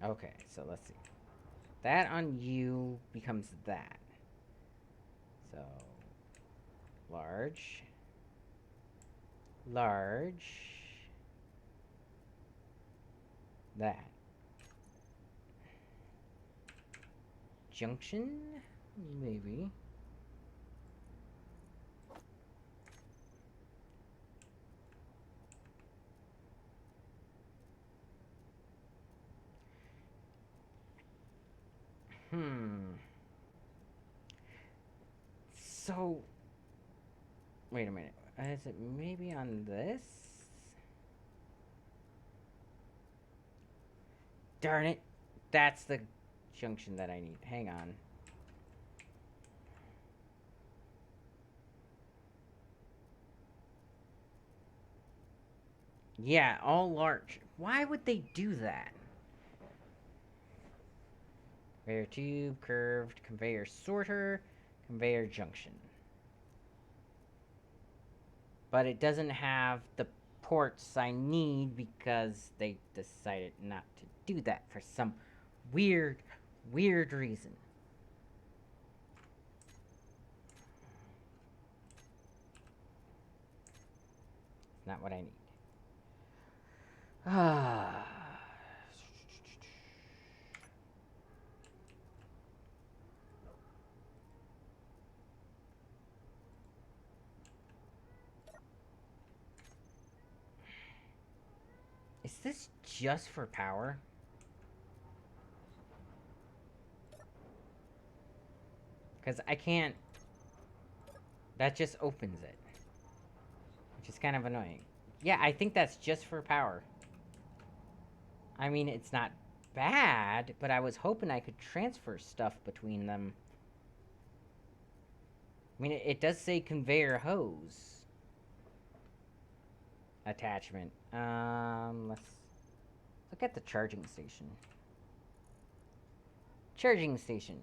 Okay, so let's see. That on you becomes that. So, large. Large. That. Junction? Maybe. So, wait a minute. Is it maybe on this? Darn it. That's the junction that I need. Hang on. Yeah, all large. Why would they do that? Conveyor tube, curved, conveyor sorter, conveyor junction. But it doesn't have the ports I need because they decided not to do that for some weird reason. It's not what I need. Is this just for power? Because I can't... That just opens it. Which is kind of annoying. Yeah, I think that's just for power. I mean, it's not bad, but I was hoping I could transfer stuff between them. I mean, it does say conveyor hose attachment. Let's look at the charging station. Charging station.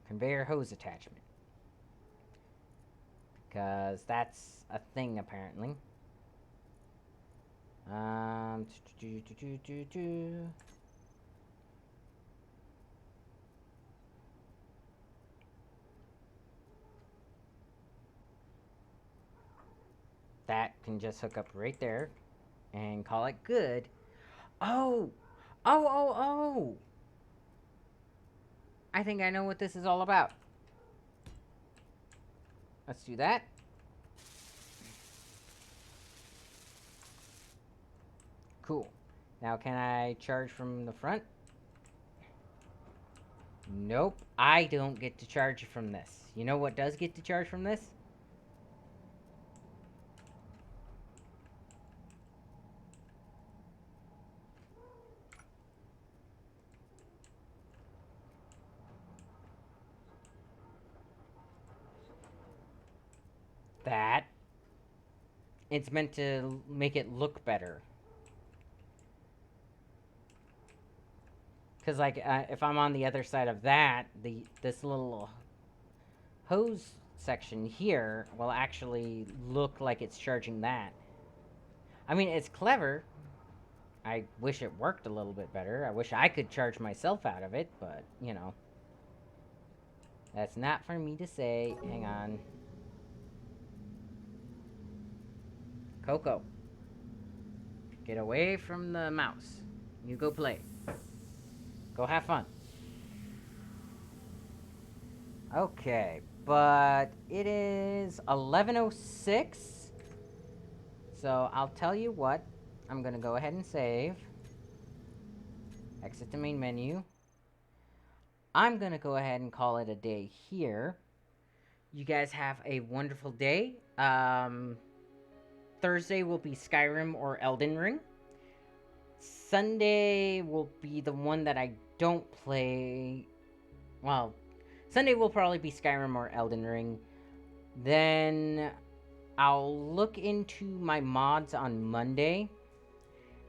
Conveyor hose attachment. Because that's a thing, apparently. That can just hook up right there and call it good. Oh! Oh, oh, oh! I think I know what this is all about. Let's do that. Cool. Now can I charge from the front? Nope. I don't get to charge from this. You know what does get to charge from this? That. It's meant to make it look better. Because, like, if I'm on the other side of that, this little hose section here will actually look like it's charging that. I mean, it's clever. I wish it worked a little bit better. I wish I could charge myself out of it, but, you know. That's not for me to say. Hang on. Coco. Get away from the mouse. You go play. Go have fun. Okay, but it is 11:06. So I'll tell you what. I'm gonna go ahead and save. Exit the main menu. I'm gonna go ahead and call it a day here. You guys have a wonderful day. Thursday will be Skyrim or Elden Ring. Sunday will be the one that I don't play. Well, Sunday will probably be Skyrim or Elden Ring. Then I'll look into my mods on Monday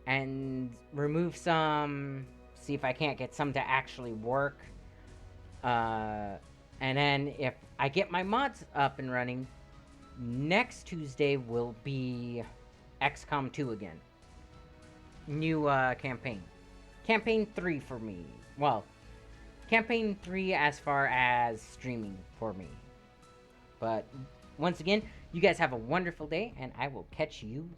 and remove some, see if I can't get some to actually work. And then if I get my mods up and running, next Tuesday will be XCOM 2 again. New campaign. Campaign 3 for me. Well, campaign 3 as far as streaming for me. But once again, you guys have a wonderful day, and I will catch you